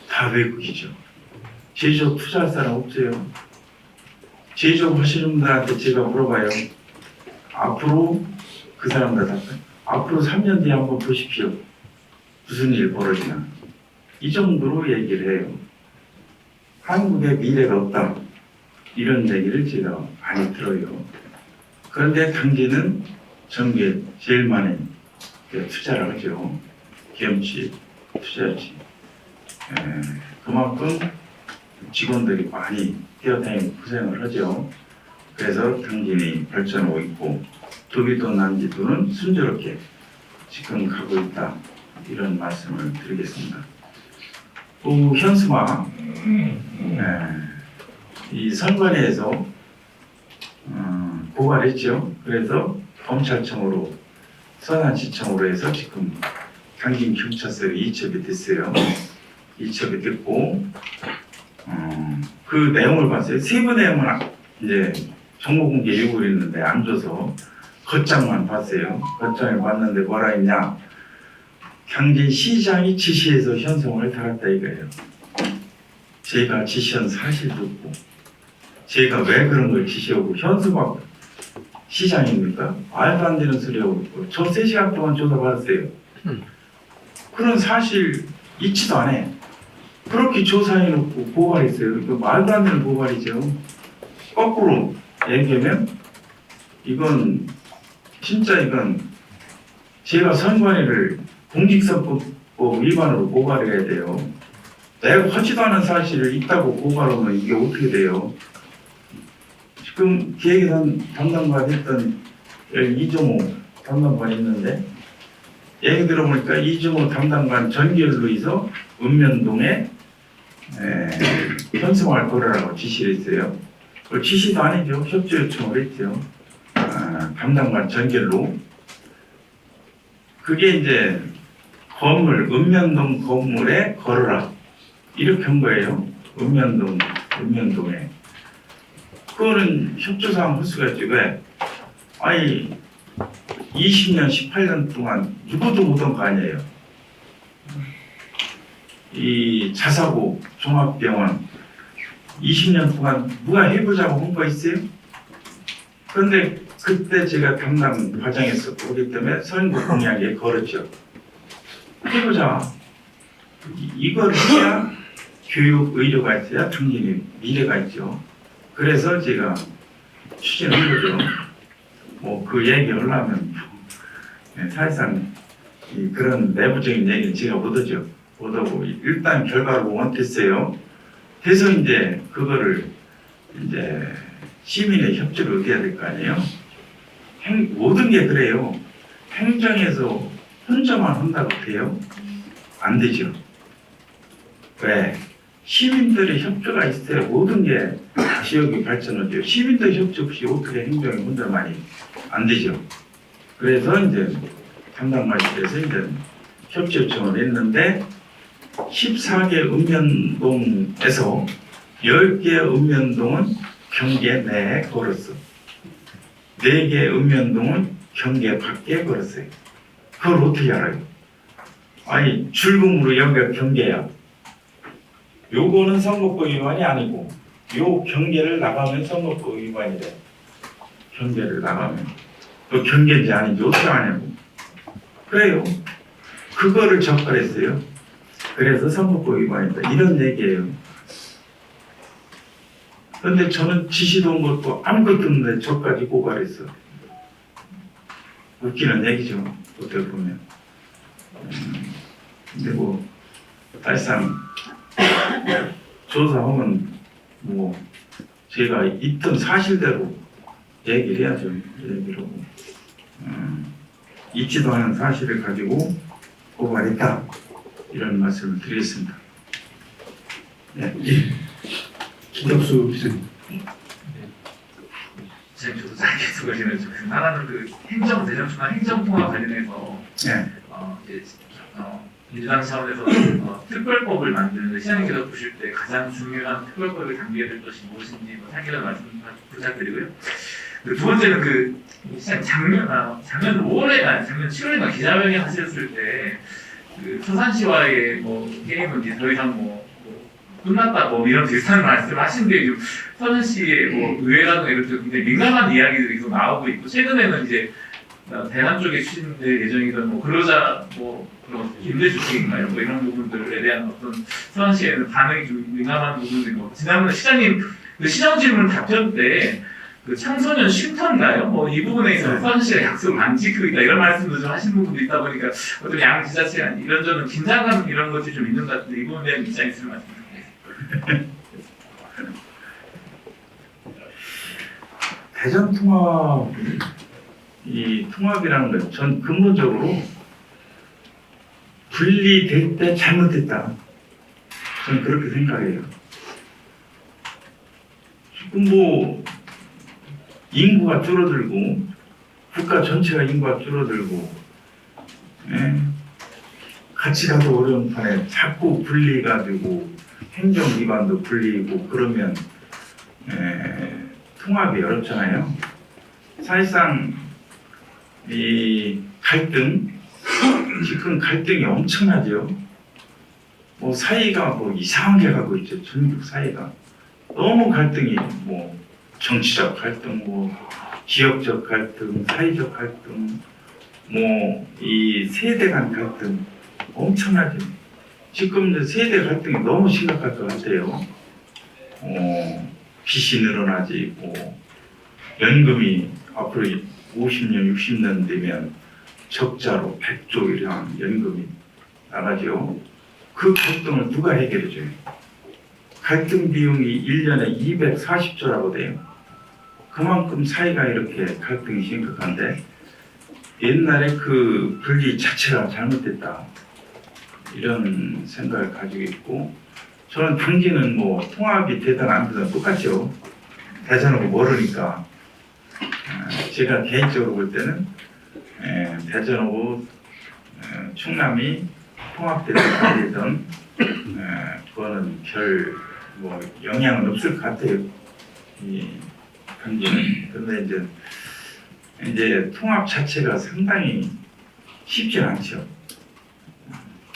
S2: 다 외국이죠. 제조업 투자할 사람 없어요. 제조업 하시는 분들한테 제가 물어봐요. 앞으로 그 사람들 앞으로 3년 뒤에 한번 보십시오. 무슨 일 벌어지나. 이 정도로 얘기를 해요. 한국에 미래가 없다. 이런 얘기를 제가 많이 들어요. 그런데 당진은 전국에 제일 많이 투자를 하죠. 기업치, 투자치. 그만큼 직원들이 많이 뛰어다니고 고생을 하죠. 그래서 당진이 발전하고 있고 도비도 난지도는 순조롭게 지금 가고 있다. 이런 말씀을 드리겠습니다. 또 현수막 이 선관위에서 고발했죠. 그래서 검찰청으로 서산시청으로 해서 지금 당진 경찰서에 이첩이 됐어요. 이첩이 됐고 그 내용을 봤어요. 세부 내용은 이제 정보공개 요구를 했는데 안 줘서 겉장만 봤어요. 겉장을 봤는데 뭐라 했냐? 당진시장이 지시해서 현수막을 달았다 이거예요. 제가 지시한 사실도 없고 제가 왜 그런 걸 지시하고 현수막 시장입니까? 말도 안 되는 소리 하고 있고 저 3시간 동안 조사받았어요. 그런 사실 있지도 않아요. 그렇게 조사해놓고 고발했어요. 이거 말도 안 되는 고발이죠. 거꾸로 얘기하면 이건 진짜 이건 제가 선관위를 공직선거법 위반으로 고발해야 돼요. 내가 하지도 않은 사실을 있다고 고발하면 이게 어떻게 돼요? 지금 기획단 담당관 했던 이종호 담당관이 있는데 얘기 들어보니까 이종호 담당관 전결로 해서 읍면동에 현수막을 걸으라고 지시를 했어요. 그 지시도 아니죠. 협조 요청을 했죠. 담당관 전결로. 그게 이제 건물, 읍면동 건물에 걸어라. 이렇게 한 거예요. 읍면동에. 그거는 협조사항 할 수가 있지. 왜? 아니, 20년, 18년 동안 누구도 못한 거 아니에요. 이 자사고 종합병원 20년 동안 누가 해보자고 한 거 있어요? 그런데 그때 제가 담당 과장했었고 그렇기 때문에 선거 공약에 걸었죠. 해보자. 이걸 해야 교육 의료가 있어야 당연히 미래가 있죠. 그래서 제가 추진한 거죠. 뭐 그 얘기 하려면 사실상 그런 내부적인 얘기는 제가 못하죠. 못하고 일단 결과를 원했어요. 그래서 이제 그거를 이제 시민의 협조를 얻어야 될 거 아니에요. 모든 게 그래요. 행정에서 혼자만 한다고 돼요? 안 되죠. 왜? 시민들의 협조가 있어야 모든 게 지역이 발전하죠. 시민들 협조 없이 어떻게 행정이 혼자만이 안 되죠. 그래서 이제 담당관실에서 이제 협조 요청을 했는데 14개 읍면동에서 10개 읍면동은 경계 내에 걸었어. 4개 읍면동은 경계 밖에 걸었어요. 그걸 어떻게 알아요? 아니 출금으로 여기가 경계야. 요거는 선거법 위반이 아니고 요 경계를 나가면 선거법 위반이 돼. 경계를 나가면 그 경계인지 아닌지 어떻게 아냐고. 그래요. 그거를 적발했어요. 그래서 선거법 위반이다. 이런 얘기예요. 그런데 저는 지시도 온 것도 아무것도 없는데 저까지 고발했어. 웃기는 얘기죠. 어떻게 보면. 근데 뭐 사실상 조사하면 뭐 제가 있던 사실대로 얘기를 해야죠. 얘기로 있지도 않은 사실을 가지고 고발했다. 이런 말씀을 드리겠습니다. 네.
S1: 김덕수 기자님.
S7: 저도 짧게 두 가지는 하나는 그 행정대전 중앙 행정통합 관련해서
S2: 네.
S7: 이제 민주당 차원에서 특별법을 만드는데 시장님께서 보실 때 가장 중요한 특별법을 담겨야 될 것이 무엇인지 상기를 말씀 부탁드리고요. 두 번째는 그 작년 5월에 작년 7월에 기자회견 하셨을 때 그 서산시와의 뭐 게임은 이제 더 이상 뭐 끝났다 뭐 이런 비슷한 말씀을 하시는데 지금 서산시의 뭐 의회라든가 이런 쪽 굉장히 민감한 이야기들이 계속 나오고 있고 최근에는 이제 대남 쪽에 추진될 예정이던 뭐 근로자 뭐 그런 임대주택인가요? 뭐 이런 부분들에 대한 어떤 서산시에는 반응이 좀 민감한 부분이고 지난번에 시장님 그 시정 질문 답변 때 그 청소년 쉼터인가요? 뭐 이 부분에 있어서 서산시가 약속을 안 지키고 있다 이런 말씀도 좀 하신 부분도 있다 보니까 어떤 양 지자체가 이런저런 긴장감 이런 것들이 좀 있는 것 같은데 이 부분에 대한 입장 있으면 말씀드리겠습니다.
S2: 대전 통합 이 통합이라는 건 전 근본적으로 분리될 때 잘못됐다. 저는 그렇게 생각해요. 지금 뭐 인구가 줄어들고 국가 전체가 인구가 줄어들고 같이 가도 어려운 판에 자꾸 분리가 되고 행정 기관도 불리고 그러면 통합이 어렵잖아요. 사실상 이 갈등 지금 갈등이 엄청나죠. 뭐 사이가 뭐 이상하게 가고 있죠. 전국 사이가 너무 갈등이 뭐 정치적 갈등, 뭐 지역적 갈등, 사회적 갈등, 뭐 이 세대 간 갈등 엄청나죠. 지금 이제 세대 갈등이 너무 심각할 것 같아요. 빚이 늘어나지고 연금이 앞으로 50년, 60년 되면 적자로 100조 이상 연금이 나가죠. 그 갈등을 누가 해결해줘요? 갈등 비용이 1년에 240조라고 돼요. 그만큼 사이가 이렇게 갈등이 심각한데 옛날에 그 분리 자체가 잘못됐다. 이런 생각을 가지고 있고 저는 당진은 뭐 통합이 되든 안 되든 똑같죠. 대전하고 멀으니까 제가 개인적으로 볼 때는 대전하고 충남이 통합되든 안 되든 그거는 별 뭐 영향은 없을 것 같아요. 이 당진은. 근데 이제 통합 자체가 상당히 쉽지 않죠.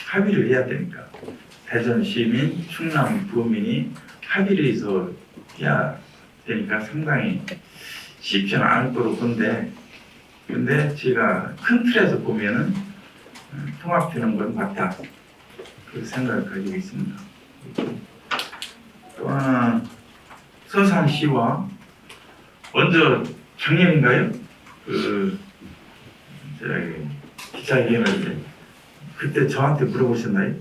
S2: 합의를 해야 되니까 대전 시민, 충남 도민이 합의를 해서 해야 되니까 상당히 쉽지는 않을 거로 본데 근데 제가 큰 틀에서 보면은 통합되는 건 맞다 그 생각을 가지고 있습니다. 또 하나 서산시와 먼저 작년인가요? 그 저기 기자회견할 때 그때 저한테 물어보셨나요?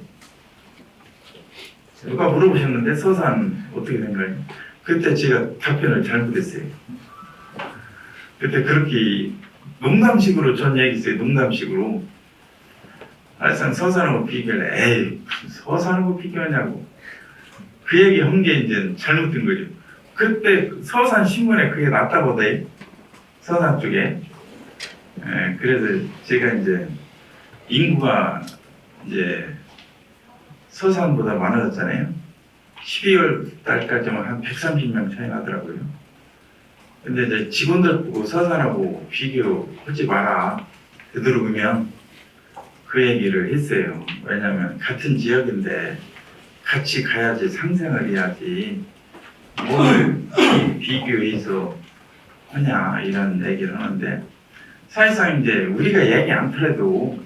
S2: 누가 물어보셨는데 서산 어떻게 된가요? 그때 제가 답변을 잘못했어요. 그때 그렇게 농담식으로 전 얘기했어요. 농담식으로. 사실상 서산하고 비교를 에이 서산하고 비교하냐고 그 얘기 한 게 이제 잘못된 거죠. 그때 서산 신문에 그게 났다고 돼. 서산 쪽에. 그래서 제가 이제 인구가 이제 서산보다 많아졌잖아요. 12월 달까지만 한 130명 차이 나더라고요. 근데 이제 직원들 보고 서산하고 비교하지 마라. 되도록이면 그 얘기를 했어요. 왜냐하면 같은 지역인데 같이 가야지 상생을 해야지 뭘 비교해서 하냐 이런 얘기를 하는데 사실상 이제 우리가 얘기 안 하더라도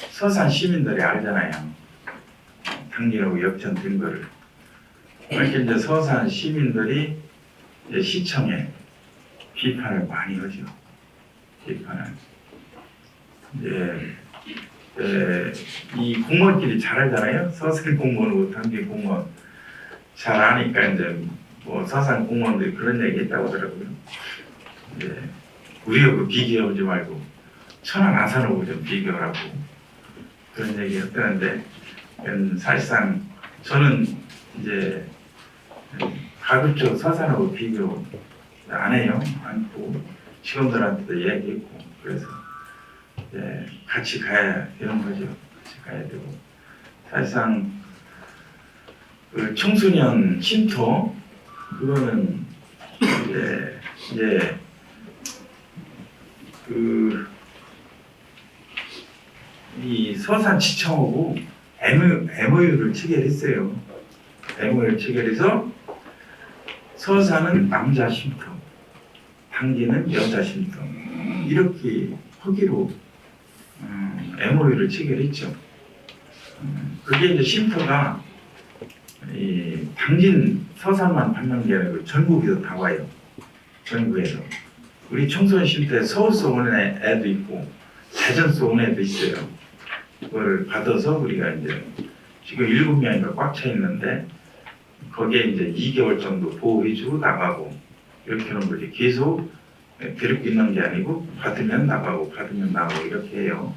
S2: 서산 시민들이 알잖아요. 당진하고 역전된 거를. 그러니까 이제 서산 시민들이 이제 시청에 비판을 많이 하죠. 비판을. 이제 이 공무원끼리 잘 알잖아요. 서산 공무원하고 당진 공무원 잘 아니까 이제 뭐 서산 공무원들이 그런 얘기 했다고 하더라고요. 이제 우리하고 비교하지 말고 천안 아산하고 좀 비교하라고 그런 얘기 했다는데 사실상 저는 이제 가급적 서산하고 비교 안 해요. 않고 직원들한테도 얘기했고 그래서 같이 가야 되는 거죠. 같이 가야 되고 사실상 그 청소년 쉼터 그거는 이제 이 서산지청하고 MOU를 체결했어요. MOU를 체결해서 서산은 남자 쉼터, 당진은 여자 쉼터 이렇게 하기로 MOU를 체결했죠. 그게 이제 쉼터가 이 당진 서산만 받는 게 아니고 전국에서 다 와요. 전국에서 우리 청소년 쉼터에 서울서 오는 애도 있고 대전서 오는 애도 있어요. 그걸 받아서 우리가 이제 지금 7명인가 꽉 차 있는데 거기에 이제 2개월 정도 보호해주고 나가고 이렇게 하는 거지. 계속 데리고 있는 게 아니고 받으면 나가고 받으면 나가고 이렇게 해요.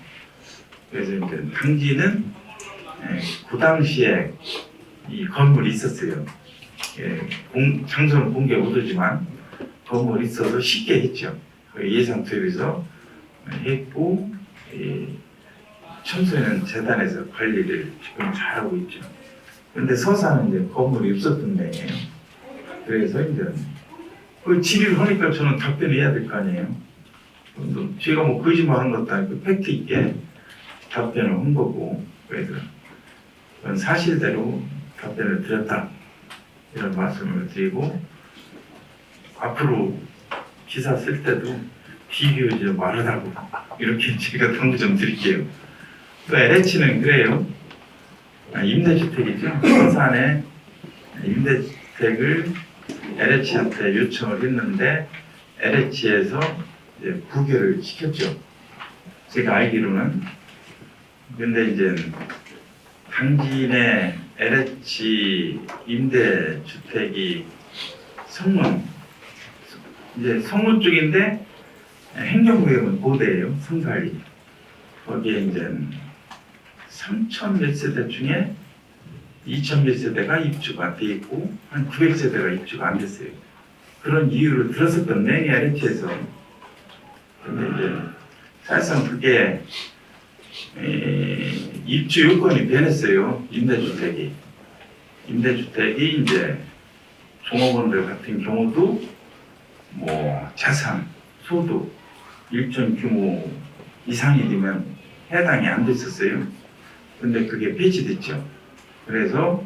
S2: 그래서 이제 당진은 그 당시에 이 건물이 있었어요. 장소는 공개 못하지만 건물이 있어서 쉽게 했죠. 예산 투입해서 했고 청소년 재단에서 관리를 지금 잘하고 있죠. 그런데 서산은 이제 건물이 없었던 데예요. 그래서 이제 그 질의를 하니까 저는 답변해야 될 거 아니에요. 제가 뭐 거짓말한 것도 아니고 팩트 있게 답변을 한 거고 그래서 그건 사실대로 답변을 드렸다 이런 말씀을 드리고 앞으로 기사 쓸 때도 비교하지 말으라고 이렇게 제가 당부 좀 드릴게요. 또 LH는 그래요. 임대주택이죠. 서산에 임대주택을 LH한테 요청을 했는데 LH에서 이제 부결을 시켰죠. 제가 알기로는. 근데 이제 당진의 LH 임대주택이 성문 쪽인데 행정구역은 고대예요. 성산리. 거기에 이제 3,000 몇 세대 중에 2,000 몇 세대가 입주가 돼 있고 한 900세대가 입주가 안 됐어요. 그런 이유를 들었었거든요. LH에서. 근데 이제 사실상 그게 입주 요건이 변했어요. 임대주택이 이제 종업원들 같은 경우도 뭐 자산, 소득 일정 규모 이상이 되면 해당이 안 됐었어요. 근데 그게 폐지됐죠. 그래서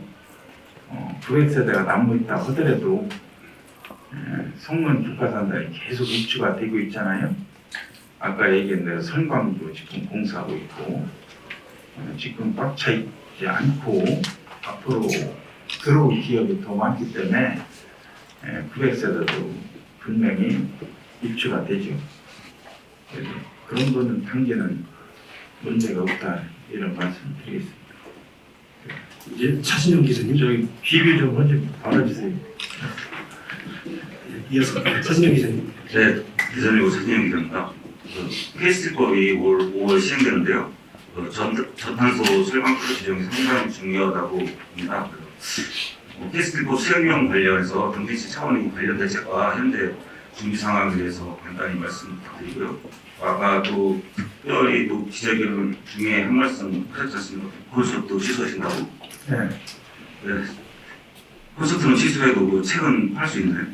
S2: 900세대가 남아있다 하더라도 성문 주가산단이 계속 입주가 되고 있잖아요. 아까 얘기한 대로 선광도 지금 공사하고 있고 지금 꽉 차 있지 않고 앞으로 들어올 기업이 더 많기 때문에 900세대도 분명히 입주가 되죠. 그래서 그런 거는 당진은 문제가 없다 이런 말씀을 드리겠습니다.
S1: 이제 차진영 기자님
S2: 저기 비교 좀 먼저 받아주세요.
S1: 이어서 차진영 기자님.
S8: 네, 기자님 차진영 기자입니다. KST법이 올 5월 시행되는데요. 저탄소 철강프로 지정이 상당히 중요하다고 봅니다. KST법 시행령 관련해서 당진시 차원의 관련 대책과 현재 준비 상황에 대해서 간단히 말씀 부탁드리고요. 아까 또 특별히 또 기자회견 중에 한 말씀 하셨지 않습니까? 콘서트 취소하신다고?
S2: 네.
S8: 네. 콘서트는 취소해도 그 책은 팔 수 있나요?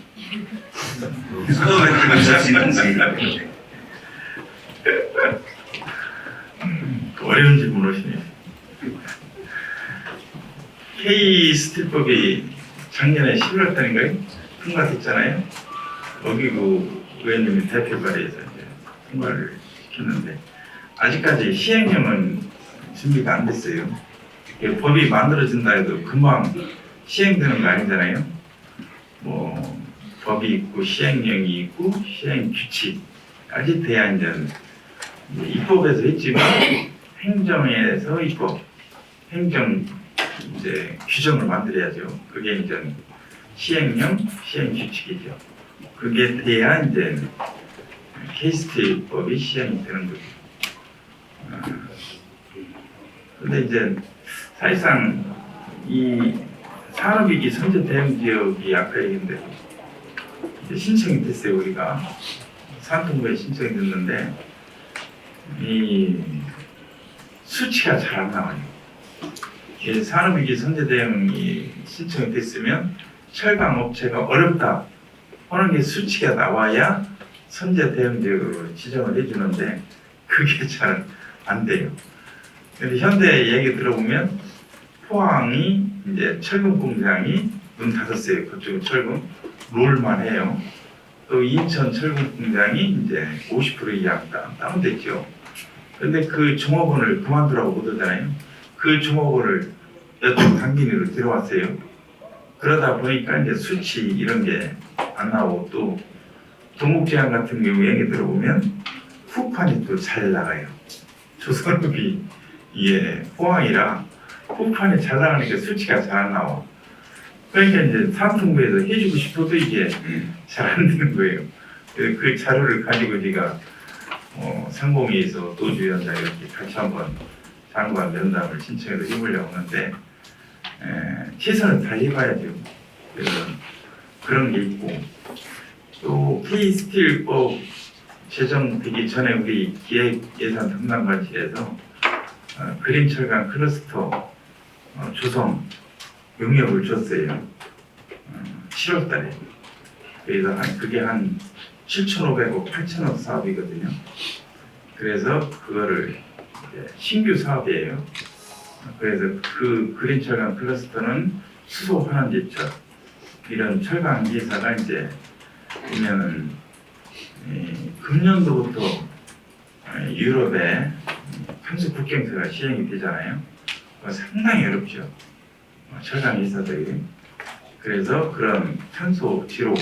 S8: 서점에 가면서 할 수 있는지.
S2: 어려운 질문 하시네요. K스틸법이 작년에 11월 달인가요? 통과됐잖아요. 어기구 의원님이 대표 발의해서 이제 통과를 시켰는데 아직까지 시행령은 준비가 안 됐어요. 법이 만들어진다 해도 금방 시행되는 거 아니잖아요. 뭐 법이 있고 시행령이 있고 시행 규칙까지 돼야 이제 입법에서 했지만 행정에서 입법, 행정 이제 규정을 만들어야죠. 그게 이제 시행령, 시행 규칙이죠. 그게 돼야 이제 KST법이 시행이 되는 거죠. 근데 이제 사실상 이 산업위기 선제 대응 지역이 아까 얘기했는데 신청이 됐어요. 우리가 산통부에 신청이 됐는데 이 수치가 잘 안 나와요. 이 산업위기 선제 대응이 신청이 됐으면 철강 업체가 어렵다 하는 게 수치가 나와야 선제 대응지역으로 지정을 해주는데 그게 잘 안 돼요. 근데 현대 얘기 들어보면 포항이 이제 철근 공장이 문 닫았어요. 그쪽은 철근 롤만 해요. 또 인천 철근 공장이 이제 50% 이상 다운됐죠. 근데 그 종업원을 그만두라고 그러잖아요. 그 종업원을 여쪽 당기니로 들어왔어요. 그러다 보니까 이제 수치 이런 게 안 나오고 또 동국제약 같은 경우 얘기 들어보면 후판이 또 잘 나가요. 조선업이 이게 포항이라 후판이 잘 나가니까 수치가 잘 안 나와. 그러니까 이제 산업부에서 해주고 싶어도 이게 잘 안 되는 거예요. 그래서 그 자료를 가지고 제가 상공회에서 노주위원장 이렇게 같이 한번 장관 면담을 신청해서 해보려고 하는데 최선을 다해봐야죠. 그래서 그런 게 있고 또 K스틸법 제정되기 전에 우리 기획예산 담당관실에서 그린철강 클러스터 조성 용역을 줬어요. 7월달에. 그래서 그게 한 7,500억, 8,000억 사업이거든요. 그래서 그거를 이제 신규 사업이에요. 그래서 그 그린철강 클러스터는 수소환원 제철 이런 철강 회사가 이제 보면은 금년도부터 유럽에 탄소 국경세가 시행이 되잖아요. 상당히 어렵죠. 철강 회사들이. 그래서 그런 탄소 지로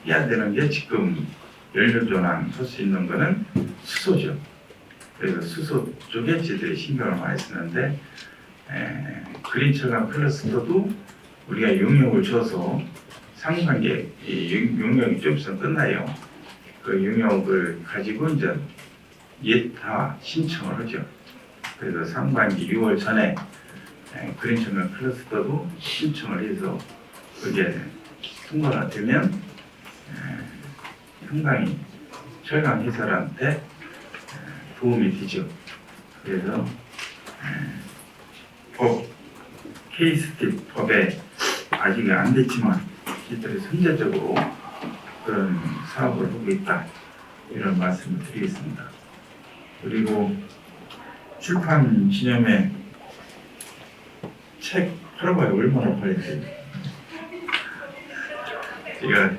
S2: 해야 되는 게 지금 연료전환 할 수 있는 거는 수소죠. 그래서 수소 쪽에 저희들이 신경을 많이 쓰는데 그린철강 클러스터도 우리가 용역을 줘서 상반기 용역이 좀 있으면 끝나요. 그 용역을 가지고 이제 예타 신청을 하죠. 그래서 상반기 6월 전에 그린철강 클러스터도 신청을 해서 그게 통과가 되면 상당히 철강 회사들한테 도움이 되죠. 그래서 K스틸 법에 아직 안 됐지만 이들이 선제적으로 그런 사업을 하고 있다 이런 말씀을 드리겠습니다. 그리고 출판 기념회 책 팔아봐야 얼마나 팔릴지. 제가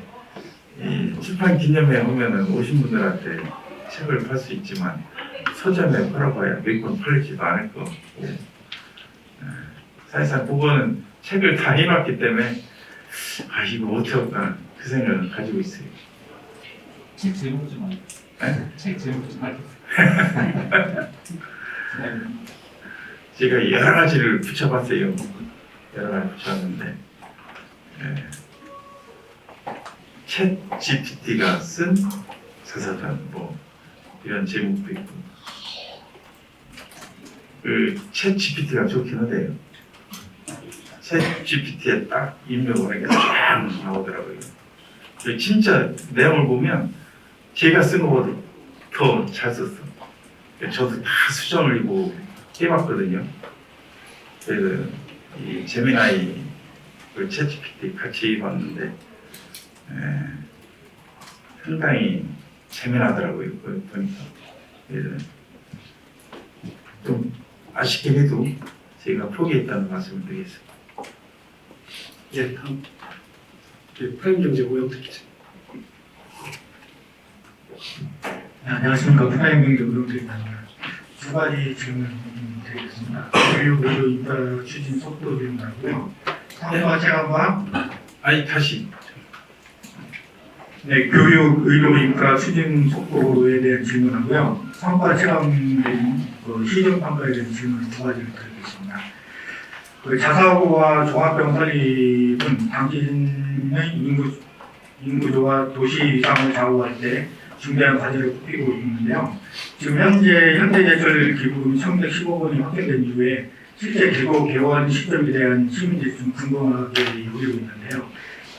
S2: 이 출판 기념회 오면은 오신 분들한테 책을 팔 수 있지만 서점에 팔아봐야 몇 권 팔리지도 않을 거. 사실상 그거는 책을 다 해놨기 때문에 이거 어떻게 할까 그 생각을 가지고 있어요.
S7: 책 제목 좀 알려.
S2: 네?
S7: 책 제목 좀 알려.
S2: 제가 여러 가지를 붙여봤어요. 여러 가지 붙였는데 챗 GPT가 쓴 사사전 뭐 이런 제목도 있고 그 챗 GPT가 좋긴 하대요. 챗 GPT에 딱 입력을 하니까 쫙 나오더라고요. 진짜 내용을 보면 제가 쓴 것보다 더 잘 썼어. 저도 다 수정을 해봤거든요. 그래서 이 제미나이 그 챗 GPT 같이 해봤는데 상당히 재미나더라고요. 보니까. 그래서 좀 아쉽긴 해도 제가 포기했다는 말씀을 드리겠습니다.
S1: 예, 다음 프라임경제 오영택 기자.
S9: 네, 안녕하십니까. 프라임경제 오영택입니다. 두 가지 질문 드리겠습니다. 교육 의료 인프라 추진 속도 질문하고요. 상과 체감과
S2: 다시.
S9: 네, 교육 의료 인프라 추진 속도에 대한 질문하고요. 상과 체감된 시정 평가에 대한 질문 두 가지를 드리겠습니다. 자사고와 종합병 설립은 당진의 인구조와 도시 위상을 좌우할 때 중대한 과제를 꼽히고 있는데요. 지금 현재 현대제철 기부금 1,115억 원이 확정된 이후에 실제 개원 시점에 대한 시민들이 좀 궁금하게 여기고 있는데요.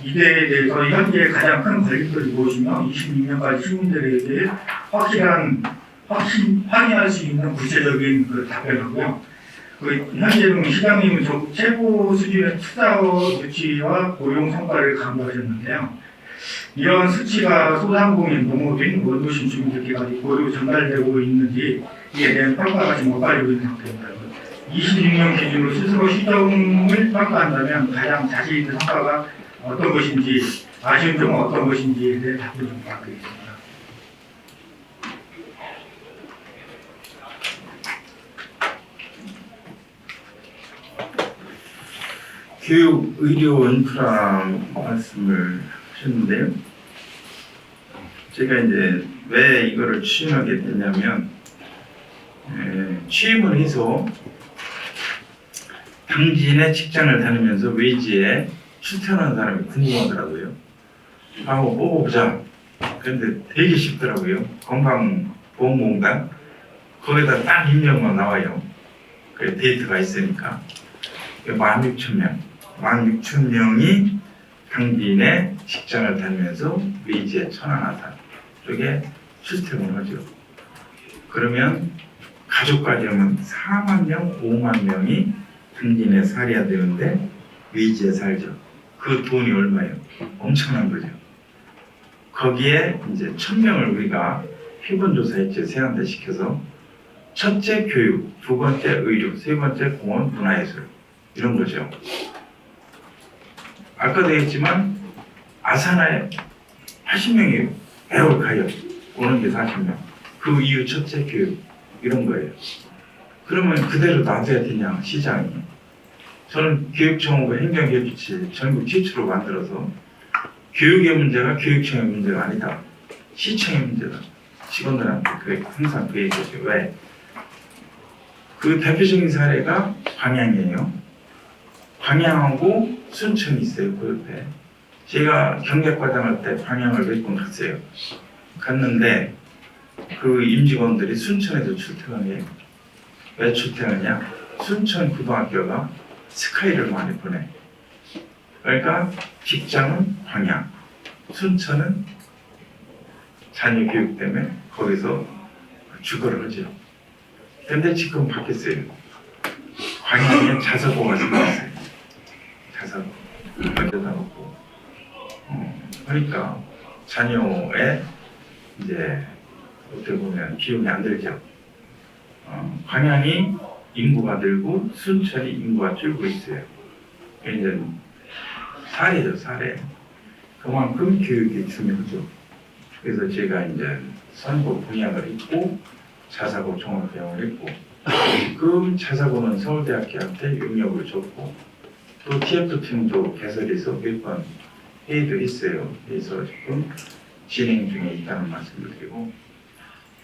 S9: 이에 대해서 현재 가장 큰 걸림돌이 무엇이며 26년까지 시민들에게 확실한 확인할 수 있는 구체적인 그 답변하고요. 현재 시장님은 최고 수준의 투자 유치와 고용 성과를 강조하셨는데요. 이런 수치가 소상공인, 농업인, 원도심 주민들께까지 고루 전달되고 있는지 이에 대한 평가가 지금 엇갈리고 있는 상태입니다. 26년 기준으로 스스로 시정을 평가한다면 가장 자신 있는 성과가 어떤 것인지, 아쉬운 점은 어떤 것인지에 대해 답변 좀 부탁드리겠습니다.
S2: 교육, 의료, 인프라 말씀을 하셨는데요. 제가 이제 왜 이거를 추진하게 됐냐면, 취임을 해서 당진의 직장을 다니면서 외지에 출퇴근하는 사람이 궁금하더라고요. 한번 뽑아보자. 그런데 되게 쉽더라고요. 건강보험공단 거기다 딱 임명만 나와요. 그 데이터가 있으니까. 16,000명이 당진의 직장을 다니면서 외지에 천안하산 쪽에 출퇴근을 하죠. 그러면 가족까지 하면 4만 명, 5만 명이 당진에 살아야 되는데 외지에 살죠. 그 돈이 얼마예요? 엄청난 거죠. 거기에 이제 1,000명을 우리가 표본조사했죠. 세한대 시켜서 첫째 교육, 두 번째 의료, 세 번째 공원, 문화예술 이런 거죠. 아까도 했지만 아사나에 80명이 배울 가요. 오는 게 40명. 그 이후 첫째 교육 이런 거예요. 그러면 그대로 놔둬야 되냐 시장이. 저는 교육청하고 행정교육주치 전국 최초로 만들어서 교육의 문제가 교육청의 문제가 아니다. 시청의 문제다. 직원들한테 항상 그 얘기죠. 왜? 그 대표적인 사례가 광양이에요. 광양하고 순천이 있어요. 그 옆에. 제가 경력과장 할 때 광양을 몇 번 갔어요. 갔는데 그 임직원들이 순천에서 출퇴근해요. 왜 출퇴근이냐? 순천 고등학교가 스카이를 많이 보내. 그러니까 직장은 광양, 순천은 자녀 교육 때문에 거기서 주거를 하죠. 근데 지금 바뀌었어요. 광양에 자사고가 생겼어요. 자사고. 거기다 놓고. 그러니까 자녀의 이제 어떻게 보면 비용이 안 들죠. 광양이 인구가 늘고 순천이 인구가 줄고 있어요. 이제 사례죠, 사례. 그만큼 교육이 중요하죠. 그래서 제가 이제 선고 분양을 했고 자사고 종합병원을 했고 지금 자사고는 서울대학교한테 용역을 줬고 또 TF팀도 개설해서 몇 번 회의도 했어요. 그래서 지금 진행 중에 있다는 말씀을 드리고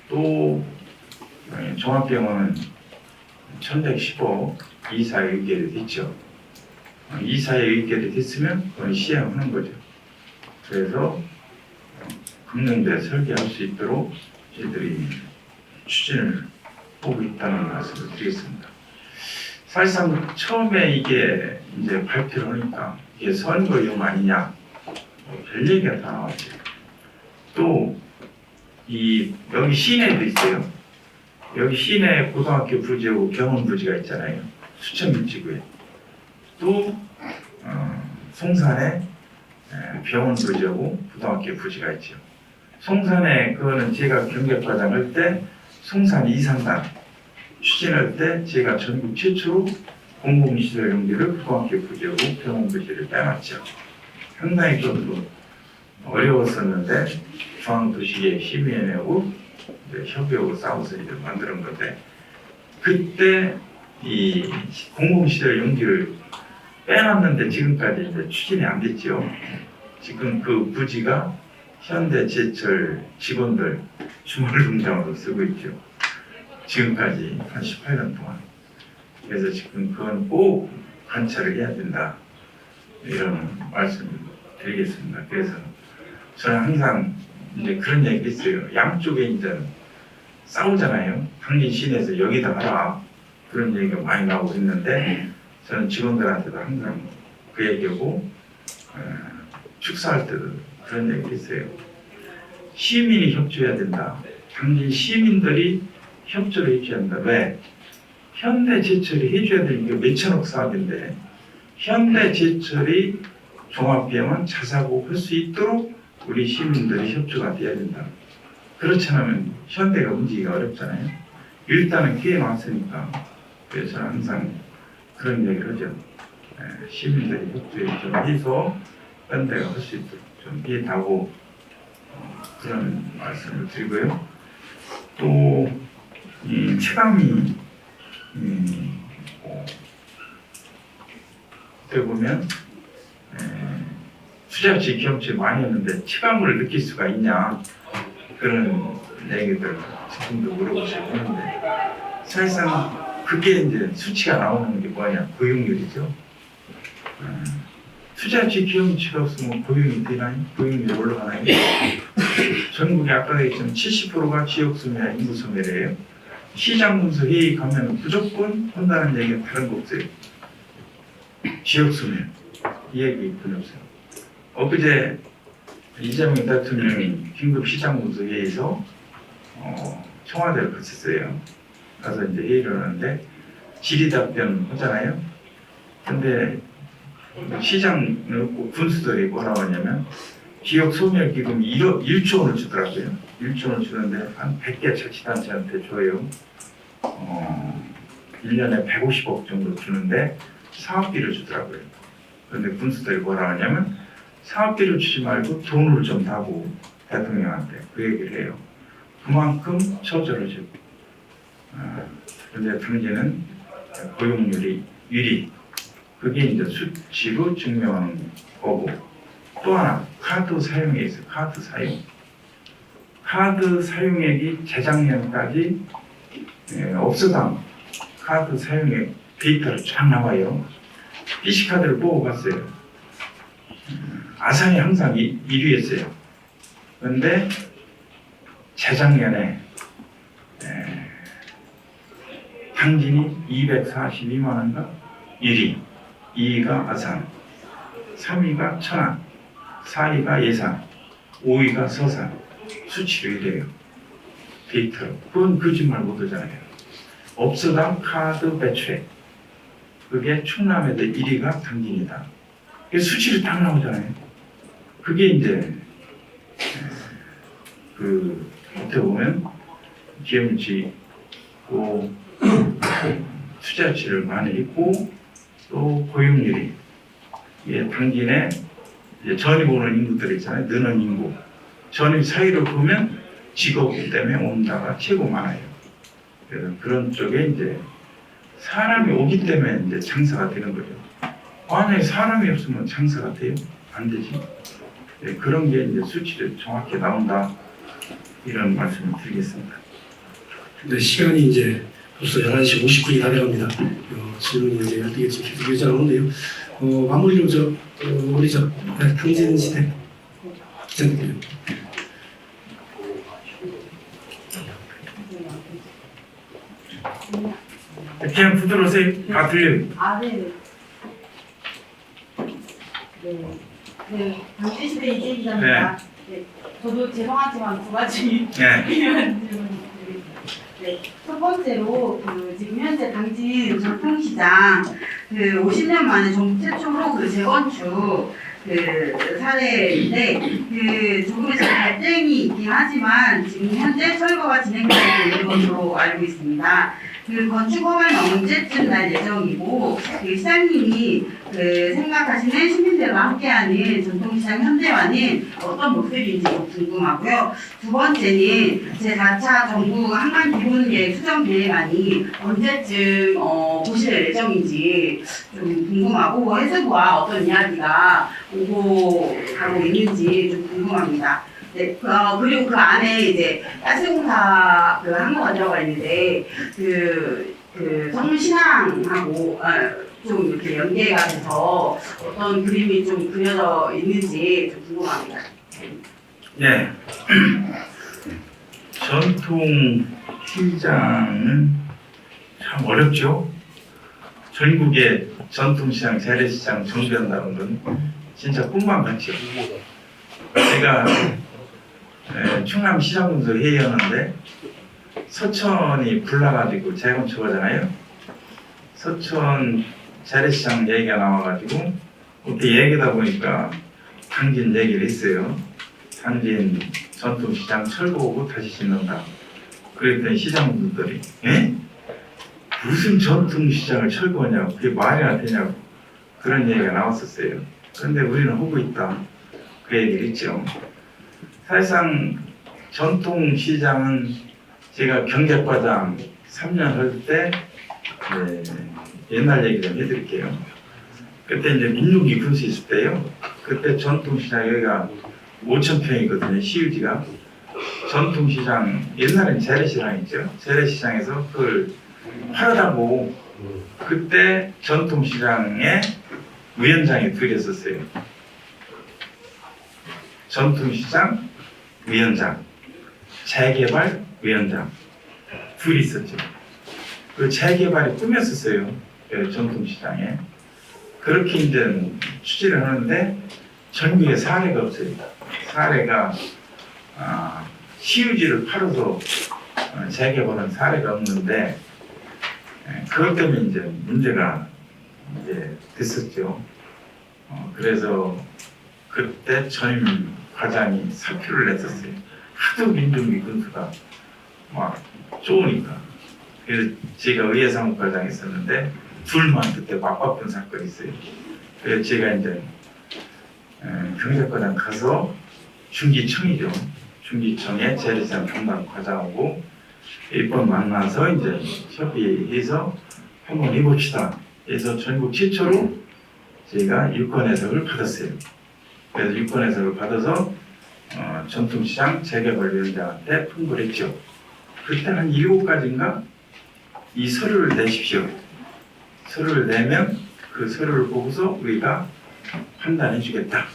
S2: 또 종합병원은 1115 이사의 의결이 됐죠. 이사의 의결이 됐으면 그건 시행하는 거죠. 그래서 금년도에 설계할 수 있도록 저희들이 추진을 하고 있다는 말씀을 드리겠습니다. 사실상 처음에 이게 이제 발표를 하니까 이게 선거용 아니냐 별 얘기가 다 나왔죠. 또 여기 시내도 있어요. 여기 시내 고등학교 부지하고 병원 부지가 있잖아요. 수천육지구에. 또 송산에 병원 부지하고 고등학교 부지가 있죠. 송산에 그거는 제가 경력과장 할 때 송산 2상단 추진할 때 제가 전국 최초로 공공시설 용지를 고등학교 부지하고 병원 부지를 빼놨죠. 상당히 좀 어려웠었는데 중앙도시계 심의위원회하고 협의하고 싸워서 이제 만드는 건데 그때 이 공공시설 용지를 빼놨는데 지금까지 이제 추진이 안 됐죠. 지금 그 부지가 현대제철 직원들 주말농장으로 쓰고 있죠. 지금까지 한 18년 동안. 그래서 지금 그건 꼭 관찰을 해야 된다. 이런 말씀을 드리겠습니다. 그래서 저는 항상 이제 그런 얘기 했어요. 양쪽에 이제 싸우잖아요. 당진 시내에서 여기다 하라. 그런 얘기가 많이 나오고 있는데 저는 직원들한테도 항상 그 얘기하고 축사할 때도 그런 얘기 했어요. 시민이 협조해야 된다. 당시 시민들이 협조를 해줘야 한다. 왜? 현대제철이 해줘야 되는 게 몇천억 사업인데 현대제철이 종합비용은 자사고 할 수 있도록 우리 시민들이 협조가 돼야 된다. 그렇지 않으면 현대가 움직이기가 어렵잖아요. 일단은 기회 나왔으니까 그래서 저는 항상 그런 얘기를 하죠. 시민들이 협조를 좀 해서 현대가 할 수 있도록 좀 이해하고 그런 말씀을 드리고요. 또 이 체감이 어떻게 보면 투자지 기업체 많이 했는데 체감을 느낄 수가 있냐 그런 얘기들 지금도 물어보시고 하는데 사실상 그게 이제 수치가 나오는 게 뭐냐 고용률이죠. 투자지 기업체가 없으면 고용이 되나요? 고용률이 올라가나요? 전국에 아까 얘기했지만 70%가 지역소매나 인구소매래요. 시장문서 회의 가면 무조건 한다는 얘기는 다른 거 없어요. 지역소매 이 얘기뿐이 없어요. 엊그제 이재명 대통령이 긴급 시장문서 회의에서 청와대를 갔었어요. 가서 이제 회의를 하는데 질의답변 하잖아요. 근데 시장을 군수들이 뭐라고 하냐면 지역 소멸 기금이 1조 원을 주더라고요. 1조 원을 주는데 한 100개 자치단체한테 줘요. 1년에 150억 정도 주는데 사업비를 주더라고요. 그런데 군수들이 뭐라고 하냐면 사업비를 주지 말고 돈을 좀 다고 대통령한테 그 얘기를 해요. 그만큼 처절을 주고. 그런데 당시에는 고용률이 1위. 그게 이제 수치로 증명하는 거고. 또 하나 카드 사용에 있어요. 카드 사용. 카드 사용액이 재작년까지 업소당 카드 사용액 데이터를 쫙 나와요. PC카드를 뽑아봤어요. 아산이 항상 1위였어요. 그런데 재작년에 당진이 242만 원인가 1위, 2위가 아산, 3위가 천안, 4위가 예산, 5위가 서산. 수치로 이래요. 데이터로. 그건 거짓말 못하잖아요. 업소당 카드 배출액. 그게 충남에도 1위가 당진이다. 그게 수치로 딱 나오잖아요. 그게 이제 어떻게 보면 기업지 또 투자치를 많이 했고 또 고용률이 당진에 전입 오는 인구들 있잖아요. 느는 인구. 전입 사이를 보면 직업 때문에 온다가 최고 많아요. 그래서 그런 쪽에 이제 사람이 오기 때문에 이제 장사가 되는 거죠. 만약에 사람이 없으면 장사가 돼요? 안 되지. 그런 게 이제 수치를 정확히 나온다. 이런 말씀을 드리겠습니다.
S1: 네, 시간이 이제 벌써 11시 59분이 다 돼갑니다. 질문이 이제 열리겠지 계속 요청하는데요. 마무리로 우리 당진 시대 기자님께요.
S2: 그냥 부드러우세요. 다 들려요.
S10: 네. 네. 당진 시대 이재 기자입니다. 네. 저도 죄송하지만 두 가지 질문을 드리겠습니다. 네. 첫 번째로 지금 현재 당진 전통시장 50년 만에 전국 최초로 재건축 사례인데 조금씩 갈등이 있긴 하지만 지금 현재 철거가 진행되고 있는 것으로 알고 있습니다. 건축 허가는 언제쯤 날 예정이고 시장님이 생각하시는 시민들과 함께하는 전통시장 현대화는 어떤 모습인지 궁금하고요. 두 번째는 제4차 전국 한강 기본계획 수정 계획안이 언제쯤 보실 예정인지 좀 궁금하고 해수부와 어떤 이야기가 오고 가고 있는지 좀 궁금합니다. 네, 그리고 그 안에 이제 가스공사 항로가 들어가 있는데 성신항하고 좀 이렇게 연계가 돼서 어떤 그림이 좀 그려져 있는지 좀 궁금합니다.
S2: 네. 전통 시장은 참 어렵죠. 전국의 전통시장, 재래시장 정비한다는 건 진짜 꿈만 같죠. 제가 충남시장군수 회의였는데 서천이 불나가지고 재건축하잖아요. 서천 재래시장 얘기가 나와가지고 그렇게 얘기하다 보니까 당진 얘기를 했어요. 당진 전통시장 철거하고 다시 짓는다. 그랬더니 시장분들이 무슨 전통시장을 철거하냐고, 그게 말이나 되냐고 그런 얘기가 나왔었어요. 그런데 우리는 하고 있다, 그 얘기를 했죠. 사실상 전통시장은 제가 경제과장 3년 할 때 옛날 얘기 좀 해드릴게요. 그때 이제 민중기 군수 있을 때요. 그때 전통시장 여기가 5,000평이거든요. 시유지가. 전통시장 옛날엔 재래시장 있죠. 재래시장에서 그걸 팔으라고 그때 전통시장에 위원장이 둘이 있었어요. 전통시장 위원장, 재개발 위원장 둘이 있었죠. 그 재개발이 꾸몄었어요. 전통시장에. 그렇게 이제 추진을 하는데 전국에 사례가 없어요. 사례가 시유지를 팔아서 재개발한 사례가 없는데 그것 때문에 이제 문제가 이제 됐었죠. 그래서 그때 전임 과장이 사표를 냈었어요. 하도 민중기 군수가 막 좋으니까. 그래서 제가 의회사무과장 있었는데 둘만 그때 맞바꾼 사건이 있어요. 그래서 제가 이제 경제과장 가서 중기청이죠. 중기청에 재래시장 담당 과장하고 1번 만나서 이제 협의해서 한번 해봅시다. 그래서 전국 최초로 저희가 유권 해석을 받았어요. 그래서 유권 해석을 받아서 전통시장 재개발위원장한테 통보를 했죠. 그때 한 7가지인가 이 서류를 내십시오. 서류를 내면 그 서류를 보고서 우리가 판단해 주겠다.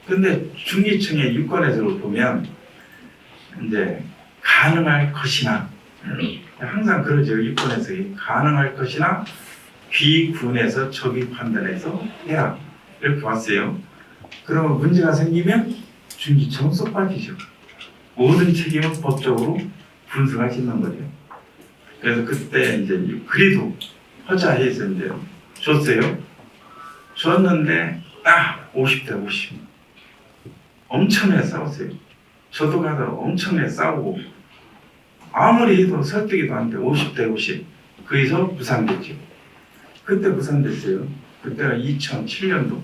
S2: 근데 중기청의 유권 해석을 보면 이제 가능할 것이나 항상 그러죠. 유권 해석이 가능할 것이나 비군에서 적이 판단해서 해라 이렇게 왔어요. 그러면 문제가 생기면 중기청 쏙 빠지죠. 모든 책임은 법적으로 군수가 짓는 거죠. 그래서 그때 이제 그래도 허자해서 이제 줬어요. 줬는데 딱 50대 50. 엄청나게 싸웠어요. 저도 가서 엄청나게 싸우고 아무리 해도 설득이도 안 돼. 50대 50. 거기서 무산됐죠. 그때 무산됐어요. 그때가 2007년도.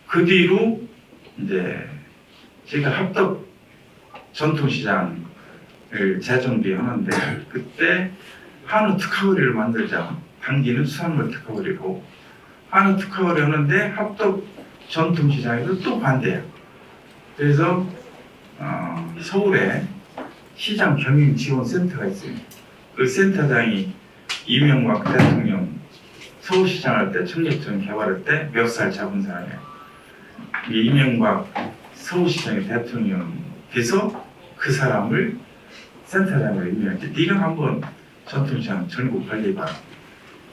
S2: 그 뒤로 이제 제가 합덕 전통시장을 재정비하는데 그때 한우 특화거리를 만들자. 당기는 수산물 특화거리고 한우 특화거리 하는데 합덕 전통시장에서 또 반대해요. 그래서 서울에 시장 경영지원센터가 있어요. 그 센터장이 이명박 대통령 서울시장 할 때 청계천 개발할 때 멱살 잡은 사람이에요. 이명박 서울시장의 대통령께서 그 사람을 센터장으로 임명했지. 네가 한번 전통시장 전국 관리봐.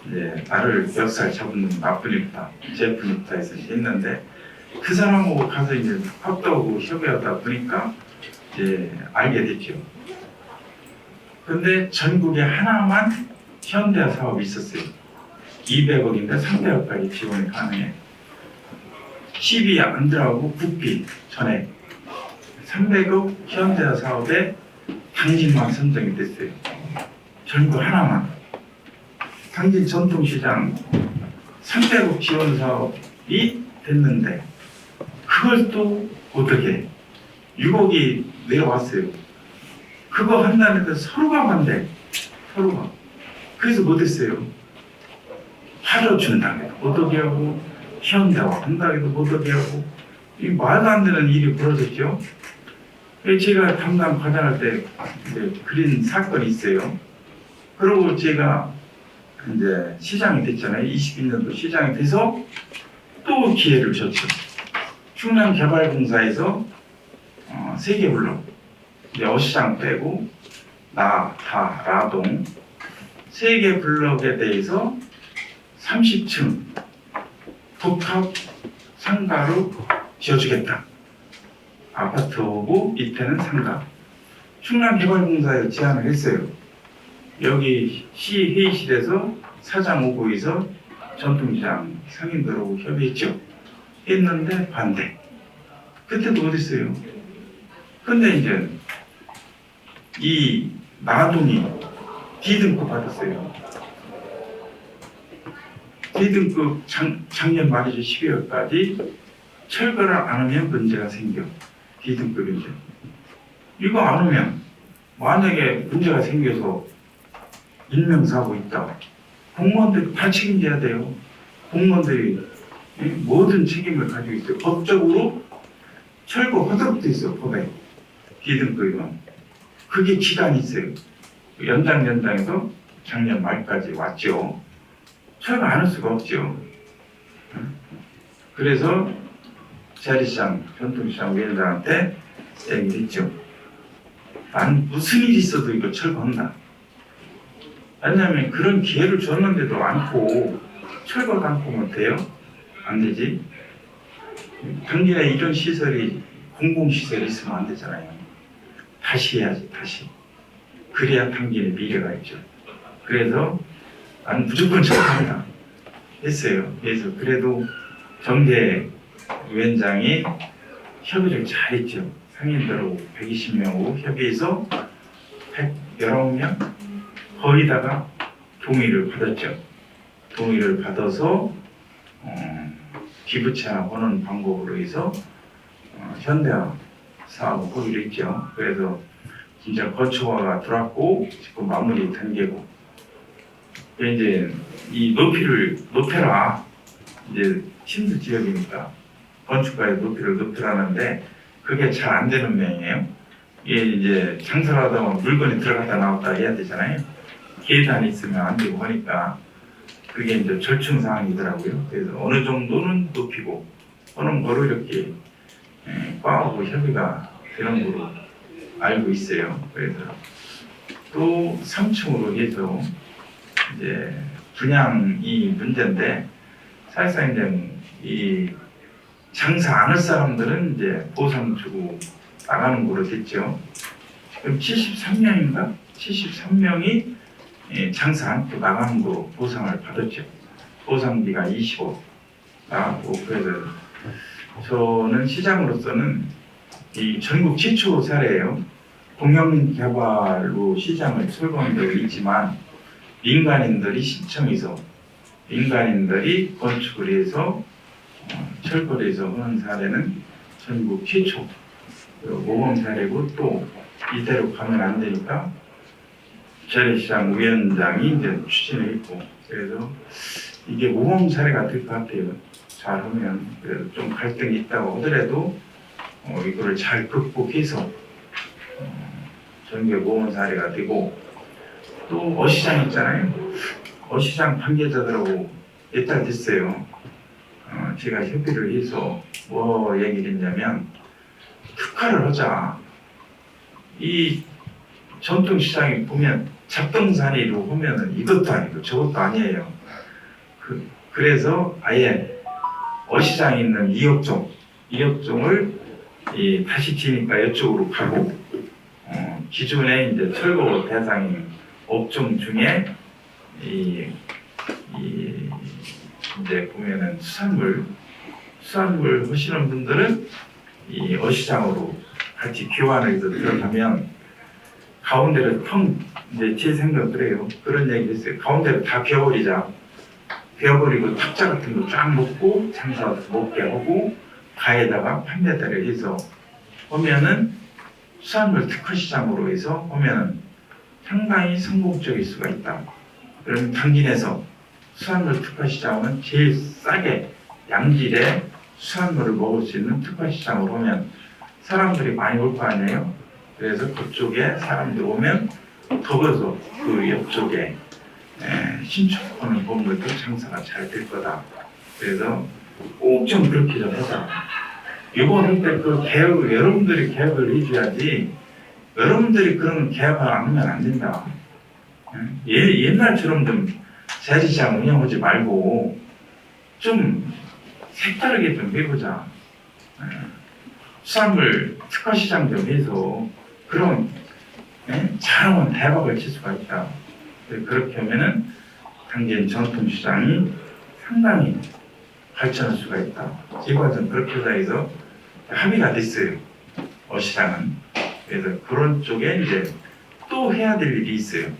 S2: 이제 나를 멱살 잡은 나쁜이부터 제품부터 해서 했는데 그 사람하고 가서 이제 합동하고 협의하다 보니까 이제 알게 됐죠. 근데 전국에 하나만 현대화 사업이 있었어요. 200억인데 300억까지 지원이 가능해. 10이 안 들어가고 국비 전에 300억 현대화 사업에 당진만 선정이 됐어요. 전국 하나만. 당진 전통시장 300억 지원 사업이 됐는데 그걸 또 어떻게 6억이 내려왔어요. 그거 한다는데 서로가 반대. 서로가. 그래서 못했어요. 팔아준다고 해도 못하게 하고 현대화 한다고 해도 못하게 하고 이 말도 안 되는 일이 벌어졌죠. 제가 담당 과장할 때 이제 그린 사건이 있어요. 그리고 제가 이제 시장이 됐잖아요. 22년도 시장이 돼서 또 기회를 줬죠. 충남개발공사에서 3개 블록 이제 어시장 빼고 다 라동 3개 블록에 대해서 30층 복합 상가로 지어주겠다. 아파트고 밑에는 상가. 충남개발공사에 제안을 했어요. 여기 시 회의실에서 사장 오고에서 전통시장 상인들하고 협의했죠. 했는데 반대. 그때도 어딨어요. 근데 이제 이 나동이 D등급 받았어요. D등급 작년 말이죠. 12월까지 철거를 안 하면 문제가 생겨. D등급인데 이거 안 하면 만약에 문제가 생겨서 인명사고 있다. 공무원들이 다 책임져야 돼요. 공무원들이 모든 책임을 가지고 있어요. 법적으로 철거하도록 돼 있어요. 법에. D등급이면 그게 기간이 있어요. 연장해서 작년 말까지 왔죠. 철거 안 할 수가 없죠. 그래서 재래시장, 전통시장 위원장한테 얘기를 했죠. 난 무슨 일이 있어도 이거 철거한다. 왜냐하면 그런 기회를 줬는데도 않고 철거도 않고 뭐 돼요? 안 되지. 당진에 이런 시설이 공공시설이 있으면 안 되잖아요. 다시 해야지, 다시. 그래야 당진의 미래가 있죠. 그래서 난 무조건 철거한다 했어요. 그래서 그래도 정재 위원장이 협의를 잘했죠. 상인들하고 120명하고 협의해서 119명 거의다가 동의를 받았죠. 동의를 받아서 기부차 하는 방법으로 해서 현대화 사업을 하기로 했죠. 그래서 진짜 거초화가 들어왔고 지금 마무리 단계고 이제 이 높이를 높여라. 이제 침수 지역이니까 건축가의 높이를 높이라는데 그게 잘 안 되는 모양이에요. 이게 이제 장사를 하다 보면 물건이 들어갔다 나왔다 해야 되잖아요. 계단이 있으면 안 되고 하니까 그게 이제 절충 상황이더라고요. 그래서 어느 정도는 높이고 어느 거로 이렇게 과하고 협의가 되는 거로 알고 있어요. 그래서 또 3층으로 해서 이제 분양이 문제인데 사실상 이제 이 장사 안 할 사람들은 이제 보상 주고 나가는 거로 됐죠. 지금 73명인가? 73명이 장사 않고 나가는 거로 보상을 받았죠. 보상비가 20억 나가고 그래서 저는 시장으로서는 이 전국 최초 사례예요. 공영개발로 시장을 철거한 적이 있지만 민간인들이 신청해서 민간인들이 건축을 해서 철거를 해서 하는 사례는 전국 최초 모범 사례고 또 이대로 가면 안 되니까 재래시장 위원장이 이제 추진을 했고 그래서 이게 모범 사례가 될 것 같아요. 잘하면 그래도 좀 갈등이 있다고 하더라도 이거를 잘 극복해서 전국 모범 사례가 되고 또 어시장 있잖아요. 어시장 관계자들하고 몇 달 됐어요. 제가 협의를 해서 뭐 얘기를 했냐면 특화를 하자. 이 전통시장에 보면 잡동사니로 보면은 이것도 아니고 저것도 아니에요. 그래서 아예 어시장에 있는 이업종을 다시 지니까 이쪽으로 가고 기존에 이제 철거 대상인 업종 중에 이제 보면은 수산물 하시는 분들은 이 어시장으로 같이 교환해서 들어가면 가운데를 이제 제 생각 그래요. 그런 얘기 했어요. 가운데를 다 비워버리자. 비워버리고 탁자 같은 거 쫙 놓고 장사 먹게 하고 가에다가 판매대를 해서 보면은 수산물 특화시장으로 해서 보면은 상당히 성공적일 수가 있다. 그러면 당진에서 수산물 특화시장은 제일 싸게 양질의 수산물을 먹을 수 있는 특화시장으로 오면 사람들이 많이 올 거 아니에요. 그래서 그쪽에 사람들이 오면 더불어서 그 옆쪽에 신축하는 건물도 장사가 잘 될 거다. 그래서 꼭 좀 그렇게 좀 해서 이번 할 때 그 개혁을 여러분들이 개혁을 해줘야지 여러분들이 그런 개혁을 안 하면 안 된다. 옛날처럼 좀 재래시장 운영하지 말고 좀 색다르게 좀 해보자. 수산물 특화 시장 좀 해서 그런 잘하면 대박을 칠 수가 있다. 그렇게 하면은 당진 전통시장이 상당히 발전할 수가 있다. 이과는 그렇게 해서 합의가 됐어요. 어시장은. 그래서 그런 쪽에 이제 또 해야 될 일이 있어요.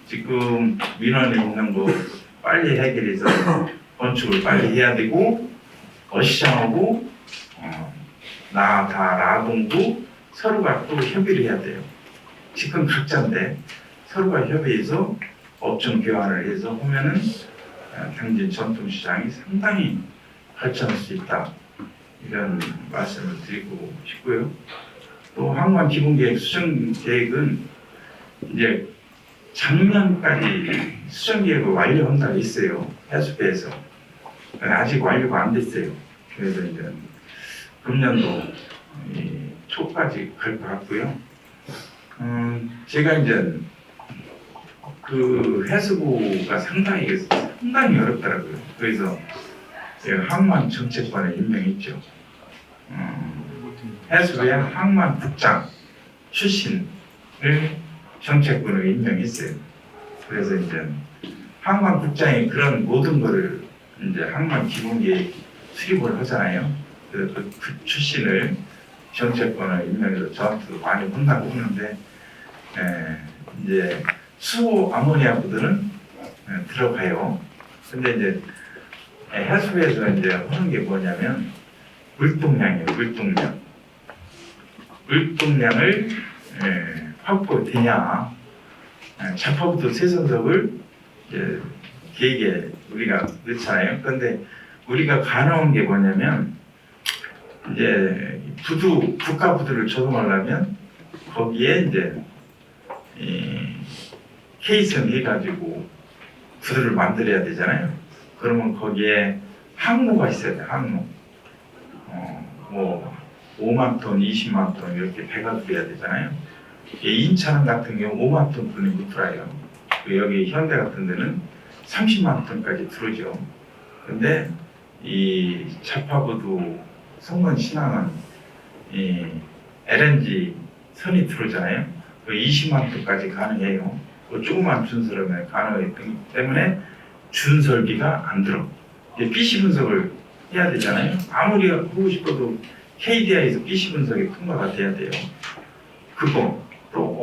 S2: 지금 민원에 있는 거 빨리 해결해서 건축을 빨리 해야 되고 어시장하고 라동도 서로가 또 협의를 해야 돼요. 지금 각자인데 서로가 협의해서 업종 교환을 해서 하면은 당진 전통시장이 상당히 발전할 수 있다. 이런 말씀을 드리고 싶고요. 또 항만 기본계획 수정 계획은 이제 작년까지 수정 계획을 완료한다고 있어요. 해수부에서 아직 완료가 안 됐어요. 그래서 이제 금년도 초까지 갈 것 같고요. 제가 이제 그 해수부가 상당히 어렵더라고요. 그래서 항만 정책관에 임명했죠. 해수부의 항만 국장 출신을 정책관으로 임명했어요. 그래서 이제 항만 국장이 그런 모든 거를 이제 항만 기본계획 수립을 하잖아요. 그래서 그 출신을 정책관으로 임명해서 저한테도 많이 혼나고 하는데 이제 수호 아모니아부들은 들어가요. 근데 이제 해수부에서 이제 하는 게 뭐냐면 물동량이에요. 물동량을 확보되냐. 자파부터 세선석을 이제 계획에 우리가 넣잖아요. 그런데 우리가 가능한 게 뭐냐면 이제 국가 부두를 조성하려면 거기에 이제 케이슨 해가지고 부두를 만들어야 되잖아요. 그러면 거기에 항로가 있어야 돼요. 항로. 뭐 5만 톤, 20만 톤 이렇게 배가 들어야 되잖아요. 인천 같은 경우 5만 톤뿐이 못 들어요. 여기 현대 같은 데는 30만 톤까지 들어오죠. 근데 이 자파부두 성문 신항은 이 LNG 선이 들어오잖아요. 그 20만 톤까지 가능해요. 그 조그만 준설하면 가능하기 때문에 준설비가 안 들어. 이제 PC 분석을 해야 되잖아요. 아무리 하고 싶어도 KDI에서 PC 분석이 통과가 돼야 돼요. 그거 또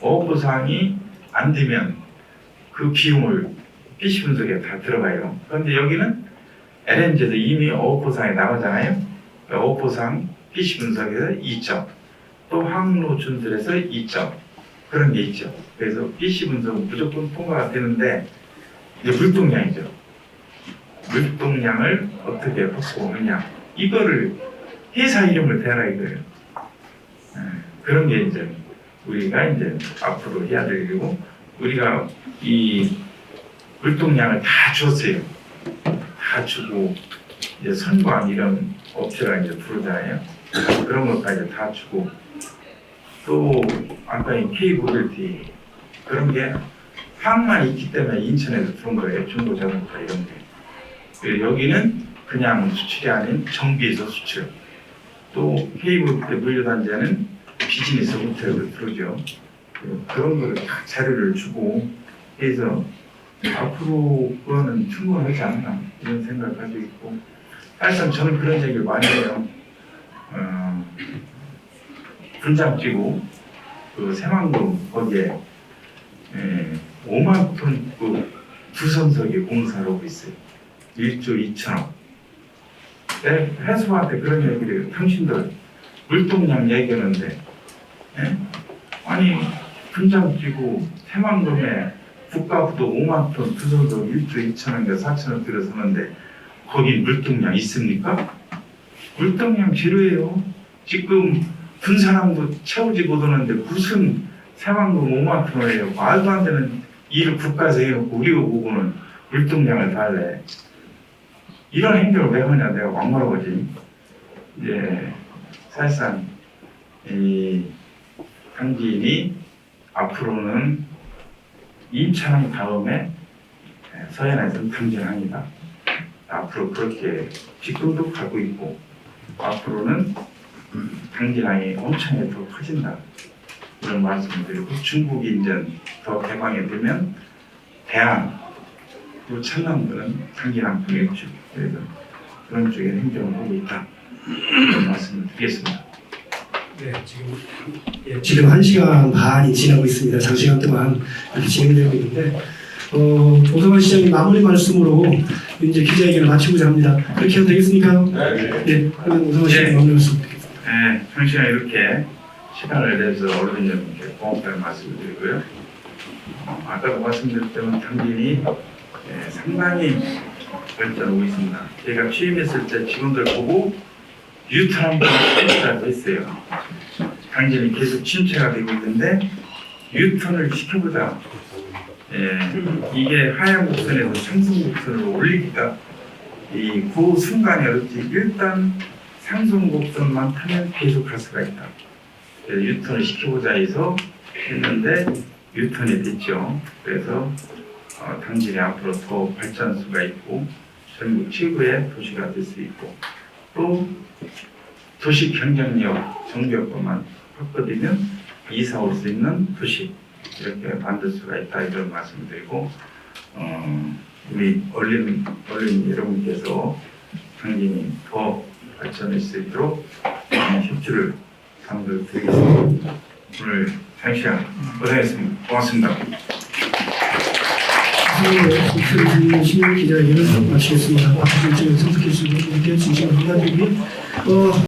S2: 어업보상이 안 되면 그 비용을 PC 분석에 다 들어가요. 그런데 여기는 LNG에서 이미 어업보상이 나가잖아요. 어업보상 PC 분석에서 2점, 또 항로 준설에서 2점 그런 게 있죠. 그래서 PC 분석은 무조건 통과가 되는데 이제 물동량이죠. 물동량을 어떻게 확보하느냐 이거를 회사 이름을 대라 이거예요. 그런 게 이제 우리가 이제 앞으로 해야 될 일이고 우리가 이 물동량을 다 줬어요. 다 주고 이제 선관 이런 업체가 이제 들어오잖아요. 그런 것까지 다 주고 또 아까 이 K-모빌티 그런 게 항만 있기 때문에 인천에서 들어온 거예요. 중고자동차 이런 게. 여기는 그냥 수출이 아닌 정비에서 수출. 또 K-모빌티 물류단지에는 비즈니스 호텔로 들어오죠. 그런 거를 다 자료를 주고 해서 앞으로 그거는 충분하지 않나 이런 생각을 가지고 있고 사실상 저는 그런 얘기를 많이 해요. 분장 뛰고 그 새만금 거기에 5만 톤 그 주선석에 공사를 하고 있어요. 1조 2천억. 해수부한테 그런 얘기를 해요. 당신들 물동량 얘기하는데 아니 분장 뛰고 새만금에 국가부도 5만 톤 주선석 1조 2천억에 4천억 들어서는데 거기 물동량 있습니까? 물동량 제로예요. 지금 군사람도 채우지 못하는데 무슨 새만금 5만 톤이에요. 말도 안 되는 일을 국가에서 해놓고 우리가 보고는 물동량을 달래. 이런 행동을 왜 하냐 내가 막말하거지. 이제 사실상 이 당진이 앞으로는 인천 다음에 서해안에서는 당진항이다. 앞으로 그렇게 지금도 가고 있고 앞으로는 당진항이 엄청 더 커진다. 이런 말씀을 드리고 중국이 이제 더 개방이 되면 대한 또 천남도는 당진항 통했죠. 그래서 그런 쪽에 행정을 하고 있다. 이런 말씀을 드리겠습니다.
S1: 네, 지금 1시간 반이 지나고 있습니다. 장시간 동안 이렇게 진행되고 있는데 오성환 시장님 마무리 말씀으로 이제 기자회견을 마치고자 합니다. 그렇게 해도 되겠습니까? 네. 그러면 오성환 시장님 마무리 말씀 드리겠습니다.
S2: 네, 당시에 이렇게 시간을 내서 언론 여러분께 고맙다는 말씀을 드리고요. 아까도 말씀드렸지만 당진이 상당히 발전하고 있습니다. 제가 취임했을 때 직원들 보고 유턴 한번 시키자고 했어요. 당진이 계속 침체가 되고 있는데 유턴을 시켜보자. 이게 하향 곡선에서 상승 곡선으로 올리기가 그 순간이 어렵지. 일단 상승 곡선만 타면 계속 갈 수가 있다. 그래서 유턴을 시켜보자 해서 했는데 유턴이 됐죠. 그래서 당진이 앞으로 더 발전수가 있고 전국 최고의 도시가 될 수 있고 또 도시 경쟁력 정비업만 확보되면 이사 올 수 있는 도시 이렇게 만들 수가 있다 이런 말씀을 드리고 우리 언론 여러분께서 당진이 더 발전할 수 있도록 협조를 당부드리겠습니다. 오늘 장시간 고생했습니다. 고맙습니다.
S1: 신년 기자회견을 마치겠습니다. 박수 일정에 참석해 주신 분께 진심으로 감사드리고요.